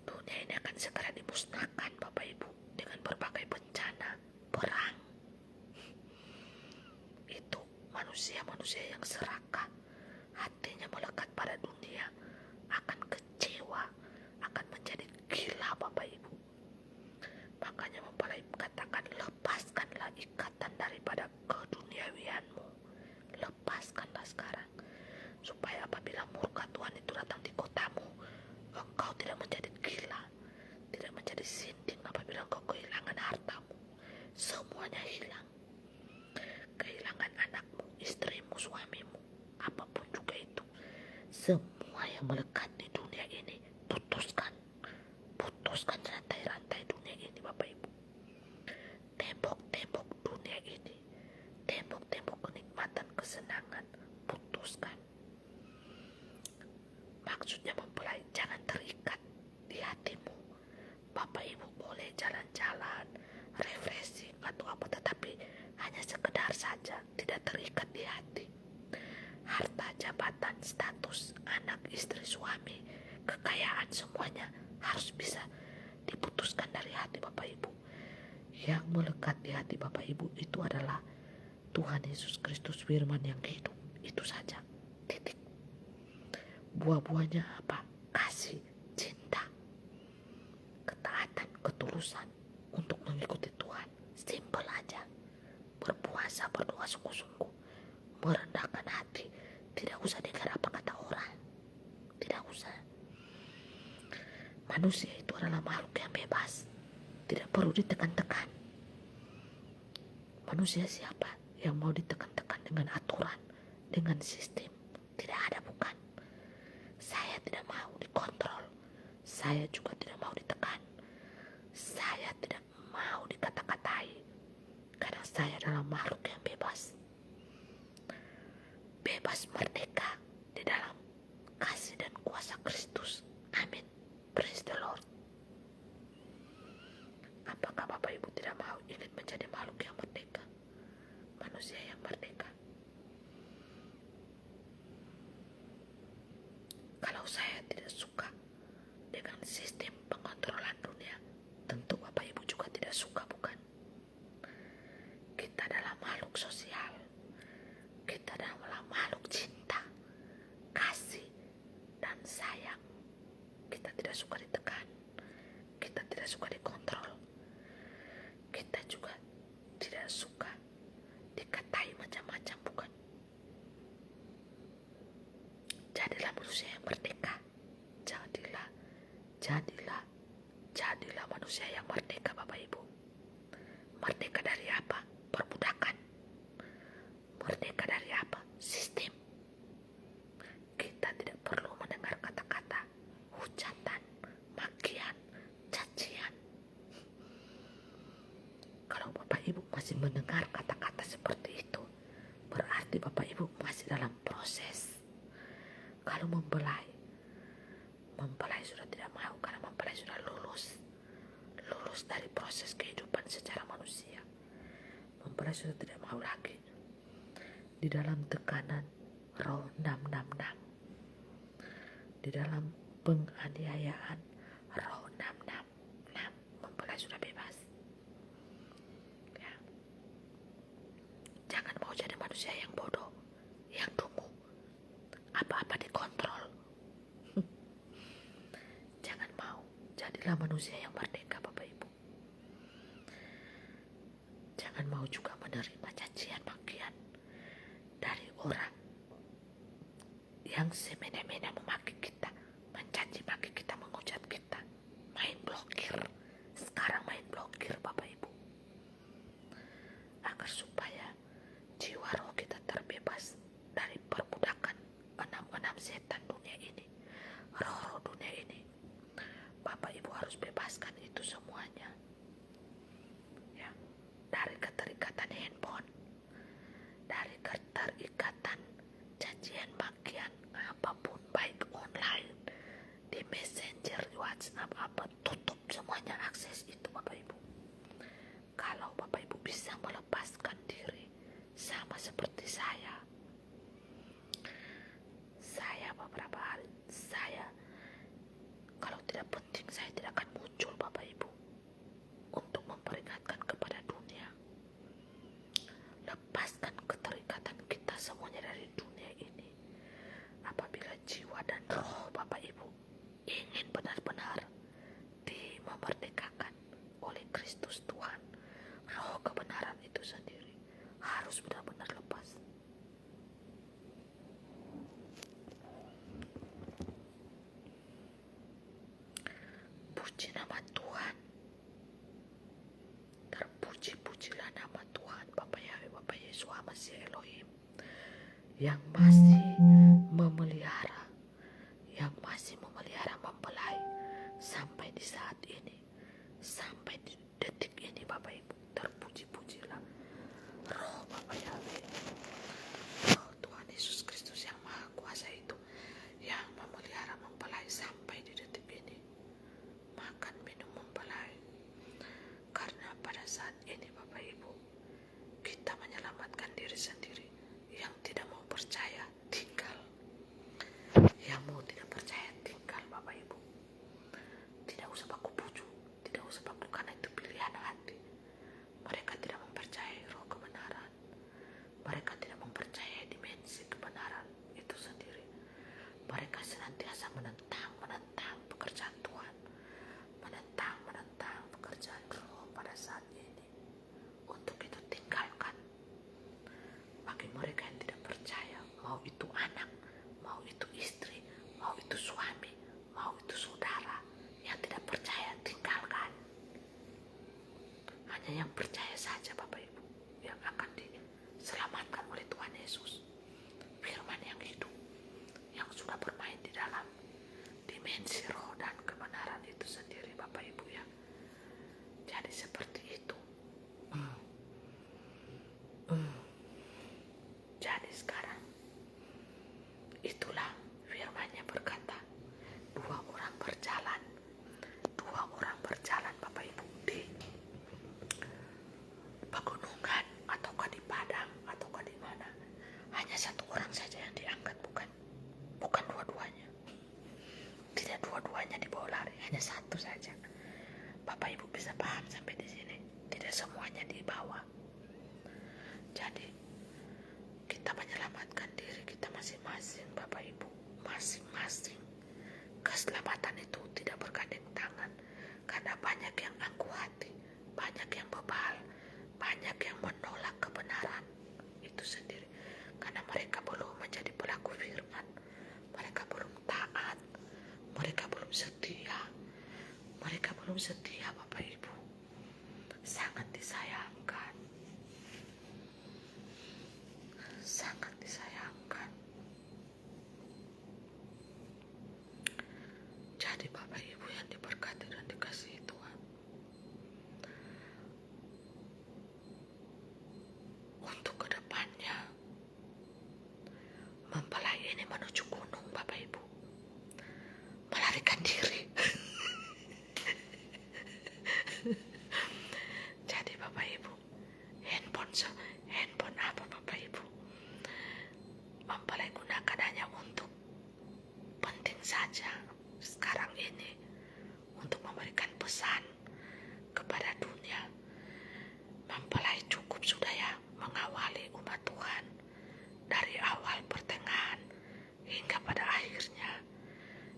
Dunia ini akan segera dimusnahkan Bapak Ibu dengan berbagai bencana, perang. Itu manusia-manusia yang serakah, hatinya melekat pada dunia, akan kecewa, akan menjadi gila Bapak Ibu. Makanya mempelai katakan, lepaskanlah ikatan daripada keduniawianmu. Lepaskanlah sekarang, supaya apabila murka Tuhan itu datang di kotamu, engkau tidak menjadi gila, tidak menjadi sinting apabila engkau kehilangan hartamu. Semuanya hilang. Kehilangan anakmu, istrimu, suamimu, apapun juga itu. Semua yang melekat di dunia ini, putuskan. Putuskan rantai-rantai dunia ini Bapak Ibu. Tembok-tembok dunia ini, tembok-tembok kenikmatan, kesenangan, putuskan. Maksudnya mempelai, jangan terikat di hatimu. Bapak Ibu boleh jalan-jalan, refreshing atau apa, tetapi hanya sekedar saja, tidak terikat di hati. Harta, jabatan, status, anak, istri, suami, kekayaan, semuanya harus bisa diputuskan dari hati Bapak Ibu. Yang melekat di hati Bapak Ibu itu adalah Tuhan Yesus Kristus, firman yang hidup. Itu saja, titik. Buah-buahnya apa? Kasih, cinta, ketaatan, ketulusan untuk mengikuti Tuhan. Simpel aja. Berpuasa, berdoa sungguh-sungguh, merendahkan hati. Tidak usah dengar apa kata orang. Tidak usah. Manusia itu adalah makhluk yang bebas, tidak perlu ditekan-tekan. Manusia siapa yang mau ditekan-tekan dengan aturan, dengan sistem? Tidak ada, bukan. Saya tidak mau dikontrol. Saya juga tidak mau ditekan. Saya tidak mau dikata-katai. Karena saya adalah makhluk yang bebas. Bebas merdeka di dalam kasih dan kuasa Kristus. Amin. Praise the Lord. Apakah Bapak Ibu tidak mau ingin menjadi makhluk yang merdeka? Manusia yang merdeka. Kalau saya tidak suka dengan sistem pengontrolan dunia, tentu Bapak Ibu juga tidak suka, bukan? Kita adalah makhluk sosial. Kita adalah makhluk cinta, kasih, dan sayang. Kita tidak suka ditekan. Kita tidak suka dikontrol. Kita juga tidak suka dikatai macam-macam, bukan? Jadilah manusia yang merdeka. Jadilah manusia yang merdeka Bapak Ibu. Merdeka dari apa? Perbudakan. Merdeka dari apa? Sistem. Kita tidak perlu mendengar kata-kata hujatan, makian, cacian. Kalau Bapak Ibu masih mendengar kata-kata seperti itu, berarti Bapak Ibu masih dalam proses. Kalau mempelai sudah tidak mau, karena mempelai sudah lulus dari proses kehidupan secara manusia. Mempelai sudah tidak mau lagi di dalam tekanan roh nam, di dalam penganiayaan roh nam. Mempelai sudah bebas ya. Jangan mau jadi manusia yang bodoh, yang dungu, apa-apa dikontrol. Jangan mau. Jadilah manusia yang merdeka Bapak Ibu. Jangan mau juga menerima cacian makian dari orang yang semena-mena memaki kita, mencaci maki kita, menghujat kita. Main blokir. Sekarang main blokir Bapak Ibu. Agar supaya jiwa roh kita terbebas dari perbudakan enam setan dunia ini, roh-roh dunia ini, nama Tuhan. Terpuji-pujilah nama Tuhan, Bapa Yahweh, Bapa Yesus, Masih Elohim, yang masih memelihara, mempelai sampai di saat ini, sampai di detik ini, Bapak Ibu. Terpuji-pujilah Roh Bapa Yahweh, Roh Tuhan Yesus Kristus yang Maha Kuasa itu, yang memelihara, mempelai sampai di detik ini. Makan, minum, mempelai. Karena pada saat ini, Bapak Ibu, kita menyelamatkan diri sendiri. Yang tidak mau percaya, tinggal. Yang mau tidak percaya, tinggal, Bapak Ibu. Tidak usah baku puju, tidak usah baku, karena itu pilihan hati. Mereka tidak mempercayai roh kebenaran. Mereka tidak mempercayai dimensi kebenaran itu sendiri. Mereka senantiasa menentang pekerjaan Tuhan, menentang pekerjaan roh pada saat ini. Untuk itu tinggalkan. Bagi mereka yang tidak percaya, mau itu anak, mau itu istri, mau itu suami, mau itu saudara, yang tidak percaya, tinggalkan. Hanya yang percaya saja, Bapak Ibu, yang akan diselamatkan oleh Tuhan Yesus. Firman yang hidup, yang sudah bermain di dalam dimensi roh dan kebenaran itu sendiri, Bapak Ibu ya. Jadi seperti itu. Jadi sekarang itulah firman-Nya berkata, dua orang berjalan, Bapak Ibu, di pegunungan ataukah di padang ataukah di mana, hanya satu orang saja yang diangkat, bukan dua-duanya. Tidak dua-duanya dibawa lari, hanya satu saja. Bapak Ibu bisa paham sampai di sini? Tidak semuanya dibawa. Jadi kita menyelamatkan diri kita masing-masing, Bapak Ibu, masing-masing. Keselamatan itu tidak bergandeng tangan, karena banyak yang angkuh hati, banyak yang bebal, banyak yang menolak kebenaran itu sendiri, karena mereka belum menjadi pelaku firman, mereka belum taat, mereka belum setia, Bapak Ibu. Sangat disayangkan, sangat disayangkan. Jadi Bapak Ibu yang diberkati dan dikasihi Tuhan, untuk kedepannya, mempelai ini menuju gunung, Bapak Ibu, melarikan diri. Jadi Bapak Ibu, handphone apa Bapak Ibu, mempelai gunakan hanya untuk penting saja sekarang ini, untuk memberikan pesan kepada dunia. Mempelai cukup sudah ya mengawali umat Tuhan dari awal, pertengahan, hingga pada akhirnya.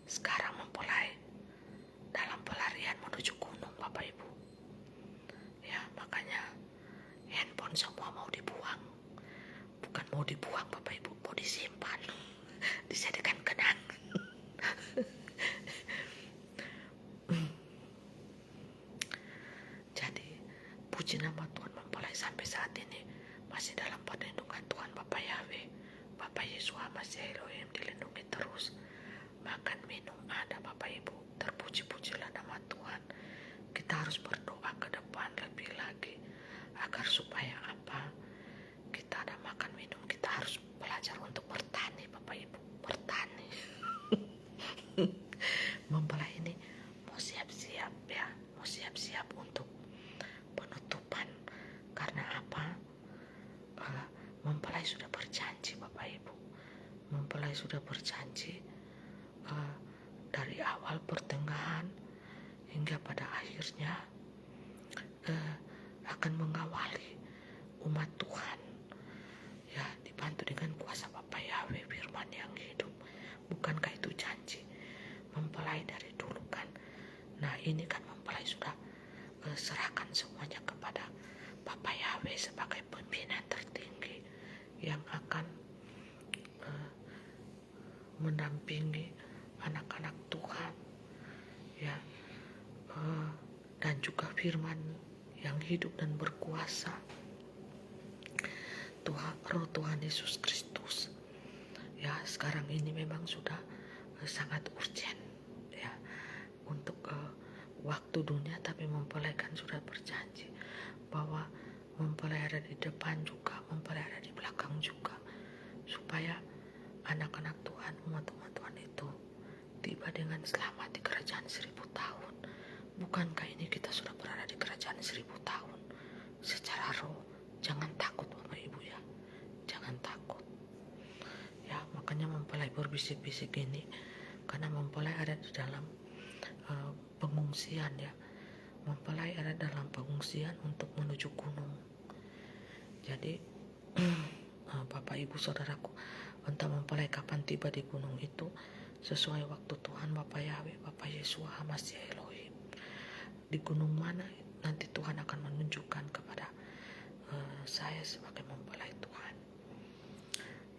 Sekarang mempelai dalam pelarian menuju gunung, Bapak Ibu. Ya, makanya handphone semua mau dibuang. Bukan mau dibuang, Bapak Ibu, mau disimpan, dijadikan kenang. Jadi puji nama Tuhan, mempelai sampai saat ini masih dalam perlindungan Tuhan Bapa Yahweh, Bapa Yesus, Masih Elohim, dilindungi terus. Makan minum ada, Bapak Ibu. Terpuji-pujilah nama Tuhan. Kita harus berdoa ke depan lebih lagi, agar supaya apa? Kita ada makan minum, kita harus belajar untuk bertani, Bapak Ibu. Bertani. Mempelai ini mau siap-siap ya, mau siap-siap untuk penutupan. Karena apa? Mempelai sudah berjanji, Bapak Ibu. Mempelai sudah berjanji dari awal, pertengahan, hingga pada akhirnya akan mengawali umat Tuhan, ya, dibantu dengan kuasa Bapa Yahweh, firman yang hidup. Bukankah itu janji mempelai dari dulu kan? Nah, ini kan mempelai sudah serahkan semuanya kepada Bapa Yahweh sebagai pimpinan tertinggi yang akan mendampingi anak-anak Tuhan, ya, juga firman yang hidup dan berkuasa, Roh Tuhan Yesus Kristus. Ya, sekarang ini memang sudah sangat urgent ya untuk waktu dunia, tapi mempelai kan sudah berjanji bahwa mempelai ada di depan juga, mempelai ada di belakang juga, supaya anak-anak Tuhan, umat-umat Tuhan itu tiba dengan selamat di kerajaan 1000 tahun. Bukankah ini kita sudah berada di kerajaan 1000 tahun secara roh? Jangan takut Bapak Ibu ya, jangan takut ya. Makanya mempelai berbisik-bisik ini, karena mempelai ada di dalam pengungsian ya. Mempelai ada dalam pengungsian untuk menuju gunung. Jadi Bapak Ibu Saudaraku, entah mempelai kapan tiba di gunung itu, sesuai waktu Tuhan Bapak Yahweh, Bapak Yesua HaMashiach Elohim. Di gunung mana nanti Tuhan akan menunjukkan kepada saya sebagai mempelai Tuhan.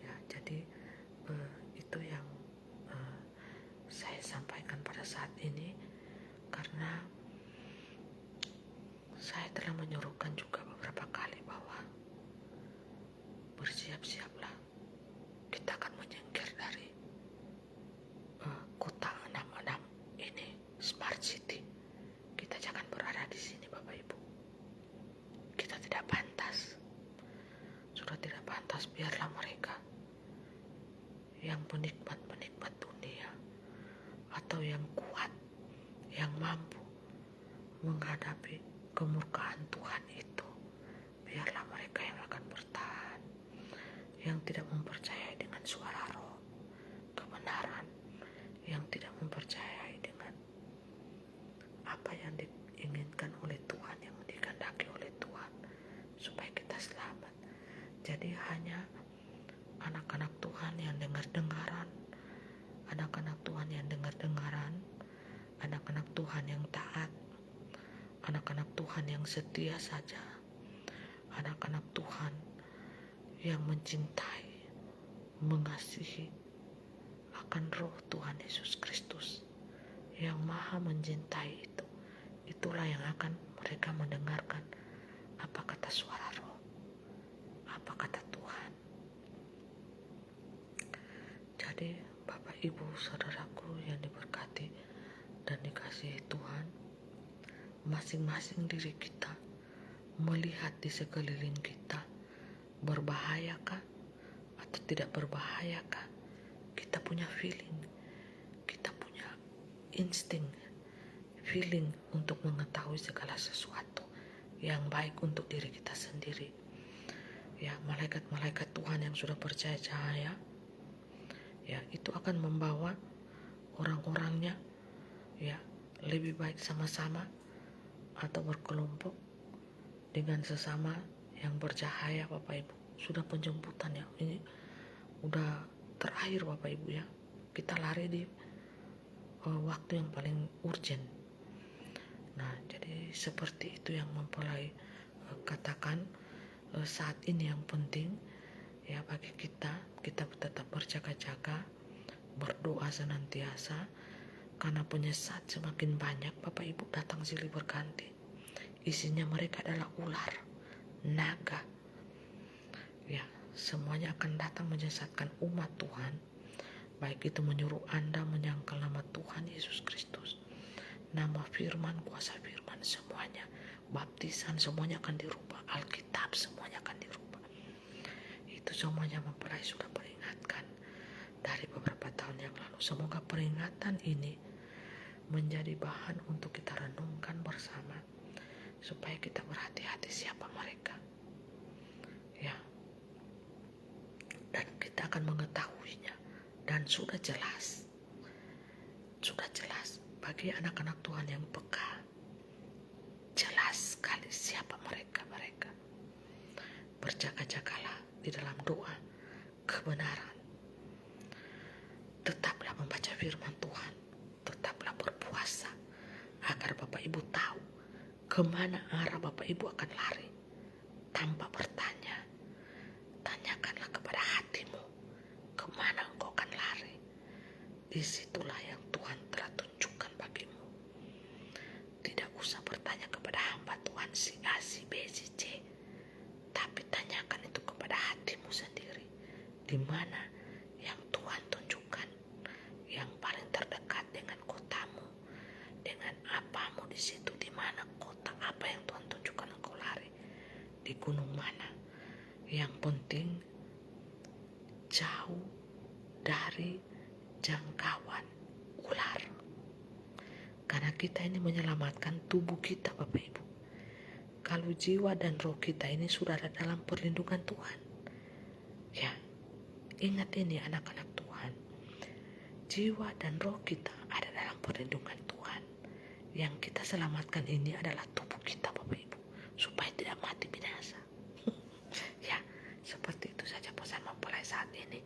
Ya, jadi itu yang saya sampaikan pada saat ini, karena saya telah menyuruhkan juga beberapa kali bahwa bersiap-siaplah, kita akan menyingkir dari kota 66 ini, Smart City. Kita jangan berada di sini Bapak Ibu. Kita tidak pantas. Sudah tidak pantas, biarlah mereka yang penikmat-penikmat dunia atau yang kuat, yang mampu menghadapi kemurkaan Tuhan itu, biarlah mereka yang akan bertahan, yang tidak mempercayai dengan suara roh kebenaran, yang tidak mempercayai dengan apa yang diinginkan oleh Tuhan, yang dikehendaki oleh Tuhan supaya kita selamat. Jadi hanya anak-anak Tuhan yang dengar-dengaran, anak-anak Tuhan yang dengar-dengaran, anak-anak Tuhan yang taat, anak-anak Tuhan yang setia saja, anak-anak Tuhan yang mencintai, mengasihi akan roh Tuhan Yesus Kristus yang maha mencintai itu. Itulah yang akan mereka mendengarkan apa kata suara roh, apa kata Tuhan. Jadi Bapak Ibu Saudaraku yang diberkati dan dikasihi Tuhan, masing-masing diri kita melihat di sekeliling kita, berbahayakah atau tidak berbahayakah? Kita punya feeling, kita punya insting, feeling untuk mengetahui segala sesuatu yang baik untuk diri kita sendiri. Ya, malaikat-malaikat Tuhan yang sudah percaya cahaya, ya, itu akan membawa orang-orangnya ya lebih baik sama-sama atau berkelompok dengan sesama yang bercahaya Bapak Ibu. Sudah penjemputan ya, ini udah terakhir Bapak Ibu ya. Kita lari di waktu yang paling urgent. Nah, jadi seperti itu yang mempelai katakan saat ini yang penting ya bagi kita tetap berjaga-jaga, berdoa senantiasa, karena penyesat semakin banyak Bapak Ibu datang silih berganti. Isinya mereka adalah ular, naga. Ya, semuanya akan datang menyesatkan umat Tuhan. Baik itu menyuruh Anda menyangkal nama Tuhan Yesus Kristus, nama firman, kuasa firman, semuanya. Baptisan semuanya akan dirubah, Alkitab semuanya akan dirubah. Itu semuanya mempelai sudah peringatkan dari beberapa tahun yang lalu. Semoga peringatan ini menjadi bahan untuk kita renungkan bersama, supaya kita berhati-hati siapa mereka ya, dan kita akan mengetahuinya. Dan sudah jelas bagi anak-anak Tuhan yang peka, jelas sekali siapa mereka. Berjaga-jagalah di dalam doa kebenaran, tetaplah membaca firman Tuhan, tetaplah berpuasa, agar Bapak Ibu tahu kemana arah Bapak Ibu akan lari. Tanpa bertanya, tanyakanlah kepada hatimu, kemana engkau akan lari. Disitulah yang Tuhan telah tunjukkan bagimu. Tidak usah bertanya kepada di mana yang Tuhan tunjukkan, yang paling terdekat dengan kotamu, dengan apamu di situ, di mana kota apa yang Tuhan tunjukkan engkau lari, di gunung mana. Yang penting jauh dari jangkauan ular. Karena kita ini menyelamatkan tubuh kita, Bapak Ibu. Kalau jiwa dan roh kita ini sudah ada dalam perlindungan Tuhan. Ya, ingat ini anak-anak Tuhan. Jiwa dan roh kita ada dalam perlindungan Tuhan. Yang kita selamatkan ini adalah tubuh kita, Bapak Ibu, supaya tidak mati binasa. Ya, seperti itu saja pesan mempelai saat ini.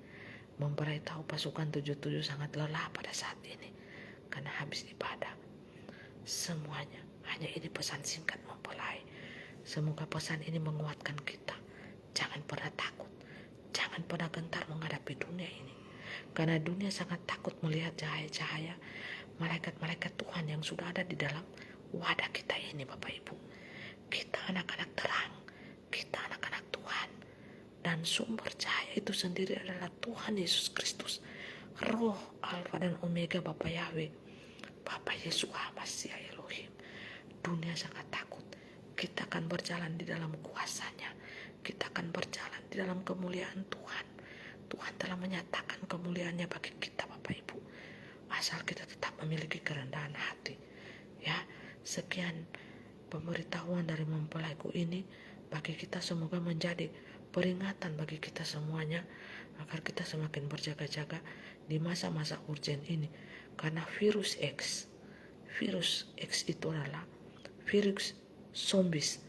Mempelai tahu pasukan 77 sangat lelah pada saat ini karena habis ibadah. Semuanya hanya ini pesan singkat mempelai. Semoga pesan ini menguatkan kita. Jangan pernah takut, jangan pernah gentar menghadapi dunia ini, karena dunia sangat takut melihat cahaya-cahaya malaikat-malaikat Tuhan yang sudah ada di dalam wadah kita ini, Bapak Ibu. Kita anak-anak terang, kita anak-anak Tuhan, dan sumber cahaya itu sendiri adalah Tuhan Yesus Kristus, Roh Alfa dan Omega, Bapa Yahweh, Bapa Yeshua Masih Elohim. Dunia sangat takut. Kita akan berjalan di dalam kuasa-Nya. Kita akan berjalan di dalam kemuliaan Tuhan. Tuhan telah menyatakan kemuliaan-Nya bagi kita, Bapak Ibu. Asal kita tetap memiliki kerendahan hati. Ya, sekian pemberitahuan dari mempelaiku ini bagi kita, semoga menjadi peringatan bagi kita semuanya agar kita semakin berjaga-jaga di masa-masa urgen ini. Karena virus X itu adalah virus zombies.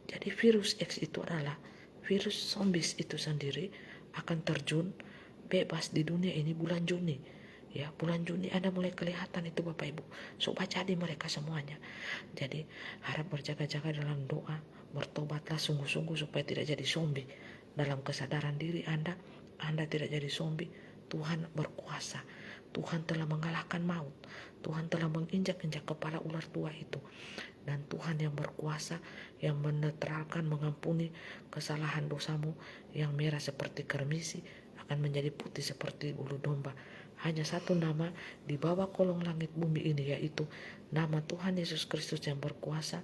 Jadi virus X itu adalah virus zombies itu sendiri akan terjun bebas di dunia ini bulan Juni. Ya, bulan Juni Anda mulai kelihatan itu, Bapak Ibu. So, baca di mereka semuanya. Jadi harap berjaga-jaga dalam doa, bertobatlah sungguh-sungguh supaya tidak jadi zombie. Dalam kesadaran diri Anda tidak jadi zombie. Tuhan berkuasa. Tuhan telah mengalahkan maut. Tuhan telah menginjak-injak kepala ular tua itu. Dan Tuhan yang berkuasa, yang menetralkan, mengampuni kesalahan dosamu yang merah seperti kermisi akan menjadi putih seperti bulu domba. Hanya satu nama di bawah kolong langit bumi ini, yaitu nama Tuhan Yesus Kristus yang berkuasa,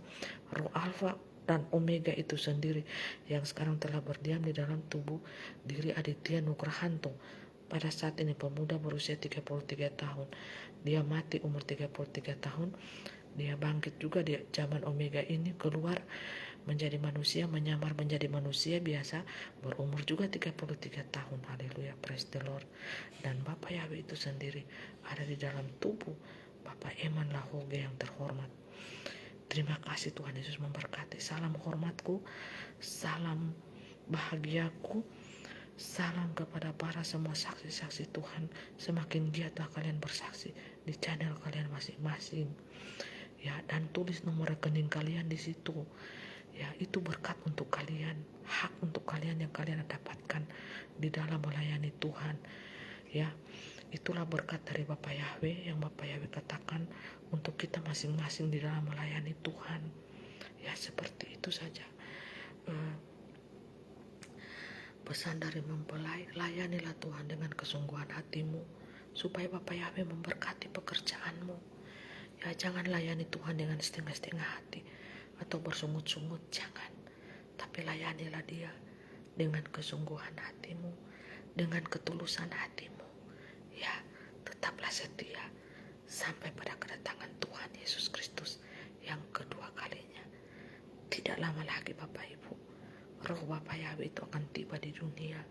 Roh Alfa dan Omega itu sendiri yang sekarang telah berdiam di dalam tubuh diri Aditya Nugrahanto. Pada saat ini pemuda berusia 33 tahun. Dia mati umur 33 tahun. Dia bangkit juga di zaman Omega ini, keluar menjadi manusia, menyamar menjadi manusia biasa, berumur juga 33 tahun. Haleluya, praise the Lord. Dan Bapak Yahweh itu sendiri ada di dalam tubuh Bapak Eman Lahoge yang terhormat. Terima kasih, Tuhan Yesus memberkati. Salam hormatku, salam bahagiaku, salam kepada para semua saksi-saksi Tuhan. Semakin giatlah kalian bersaksi di channel kalian masing-masing. Ya, dan tulis nomor rekening kalian di situ. Ya, itu berkat untuk kalian, hak untuk kalian yang kalian dapatkan di dalam melayani Tuhan. Ya, itulah berkat dari Bapak Yahweh yang Bapak Yahweh katakan untuk kita masing-masing di dalam melayani Tuhan. Ya, seperti itu saja. Pesan dari mempelai, layanilah Tuhan dengan kesungguhan hatimu, supaya Bapak Yahweh memberkati pekerjaanmu. Ya, jangan layani Tuhan dengan setengah-setengah hati atau bersungut-sungut, jangan. Tapi layanilah Dia dengan kesungguhan hatimu, dengan ketulusan hatimu. Ya, tetaplah setia sampai pada kedatangan Tuhan Yesus Kristus yang kedua kalinya. Tidak lama lagi, Bapak Ibu, Roh Bapak Yahweh itu akan tiba di dunia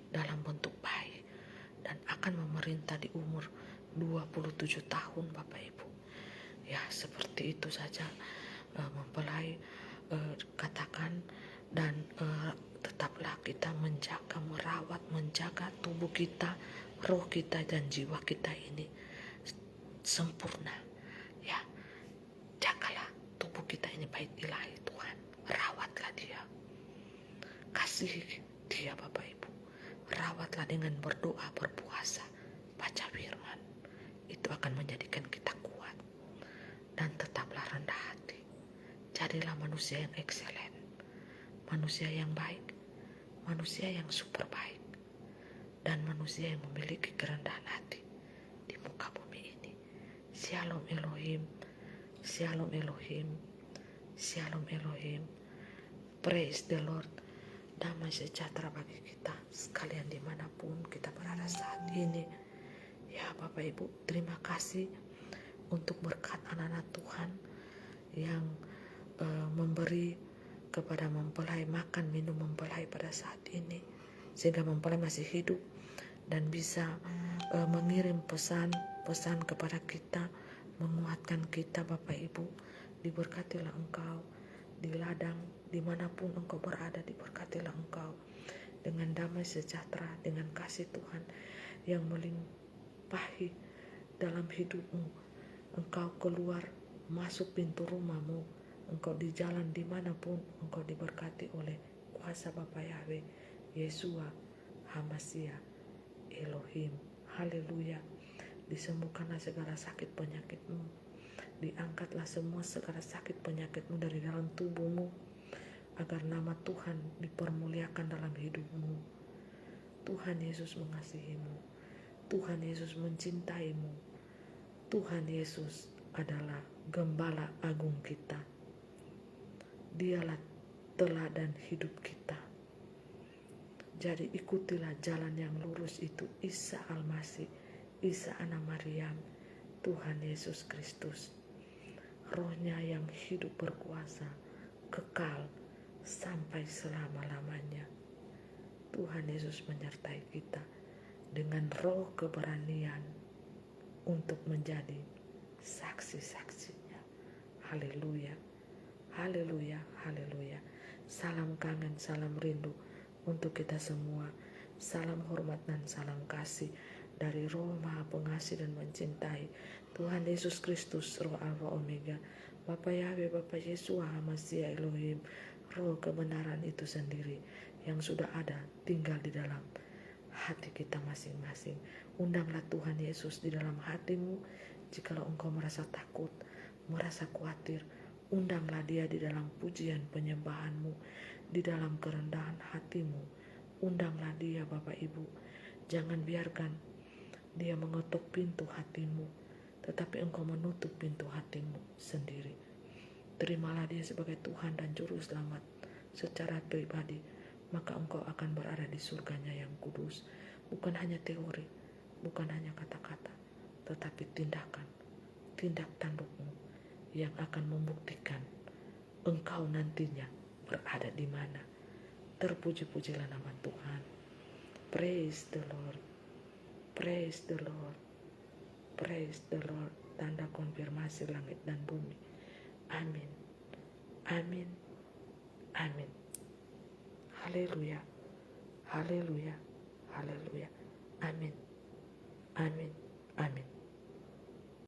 dalam bentuk bayi dan akan memerintah di umur 27 tahun, Bapak Ibu. Ya, seperti itu saja mempelai katakan. Dan tetaplah kita menjaga, merawat, menjaga tubuh kita, roh kita dan jiwa kita ini sempurna. Ya, jagalah tubuh kita ini bait ilahi Tuhan. Rawatlah dia, kasihi dia, Bapak Ibu. Rawatlah dengan berdoa, berpuasa, baca firman. Itu akan menjadikan kita kuat. Dan tetaplah rendah hati. Jadilah manusia yang ekselen, manusia yang baik, manusia yang super baik. dan manusia yang memiliki kerendahan hati di muka bumi ini. Shalom Elohim, Shalom Elohim, Shalom Elohim. Praise the Lord. Damai sejahtera bagi kita sekalian dimanapun kita berada saat ini. Ya Bapak Ibu, terima kasih untuk berkat anak-anak Tuhan yang memberi kepada mempelai makan, minum mempelai pada saat ini, sehingga mempelai masih hidup dan bisa mengirim pesan-pesan kepada kita, menguatkan kita. Bapak Ibu, diberkatilah engkau di ladang, dimanapun engkau berada, diberkatilah engkau dengan damai sejahtera, dengan kasih Tuhan yang melimpahi dalam hidupmu. Engkau keluar, masuk pintu rumahmu, engkau di jalan dimanapun, engkau diberkati oleh kuasa Bapa Yahweh, Yesua, Hamasia, Elohim. Haleluya. Disembuhkanlah segala sakit penyakitmu, diangkatlah semua segala sakit penyakitmu dari dalam tubuhmu, agar nama Tuhan dipermuliakan dalam hidupmu. Tuhan Yesus mengasihimu, Tuhan Yesus mencintaimu, Tuhan Yesus adalah Gembala Agung kita. Dialah teladan hidup kita. Jadi ikutilah jalan yang lurus itu, Isa Al-Masih, Isa anak Maryam, Tuhan Yesus Kristus. Rohnya yang hidup berkuasa, kekal sampai selama-lamanya. Tuhan Yesus menyertai kita dengan roh keberanian untuk menjadi saksi-saksinya. Haleluya, haleluya, haleluya. Salam kangen, salam rindu untuk kita semua. Salam hormat dan salam kasih dari Roh Maha Pengasih dan mencintai Tuhan Yesus Kristus, Roh Alfa Omega, Bapa Yahweh, Bapa Yesua, Hamasia Elohim, Roh kebenaran itu sendiri yang sudah ada tinggal di dalam hati kita masing-masing. Undanglah Tuhan Yesus di dalam hatimu. Jikalau engkau merasa takut, merasa khawatir, undanglah Dia di dalam pujian penyembahanmu, di dalam kerendahan hatimu. Undanglah Dia, Bapak Ibu. Jangan biarkan Dia mengetuk pintu hatimu, tetapi engkau menutup pintu hatimu sendiri. Terimalah Dia sebagai Tuhan dan Juru Selamat secara pribadi, maka engkau akan berada di surganya yang kudus. Bukan hanya teori, bukan hanya kata-kata, tetapi tindakan, tindak tandukmu yang akan membuktikan engkau nantinya berada di mana. Terpuji-pujilah nama Tuhan. Praise the Lord, praise the Lord, praise the Lord. Tanda konfirmasi langit dan bumi. Amin, amin, amin. Haleluya, haleluya, haleluya. Amin, amin, amin.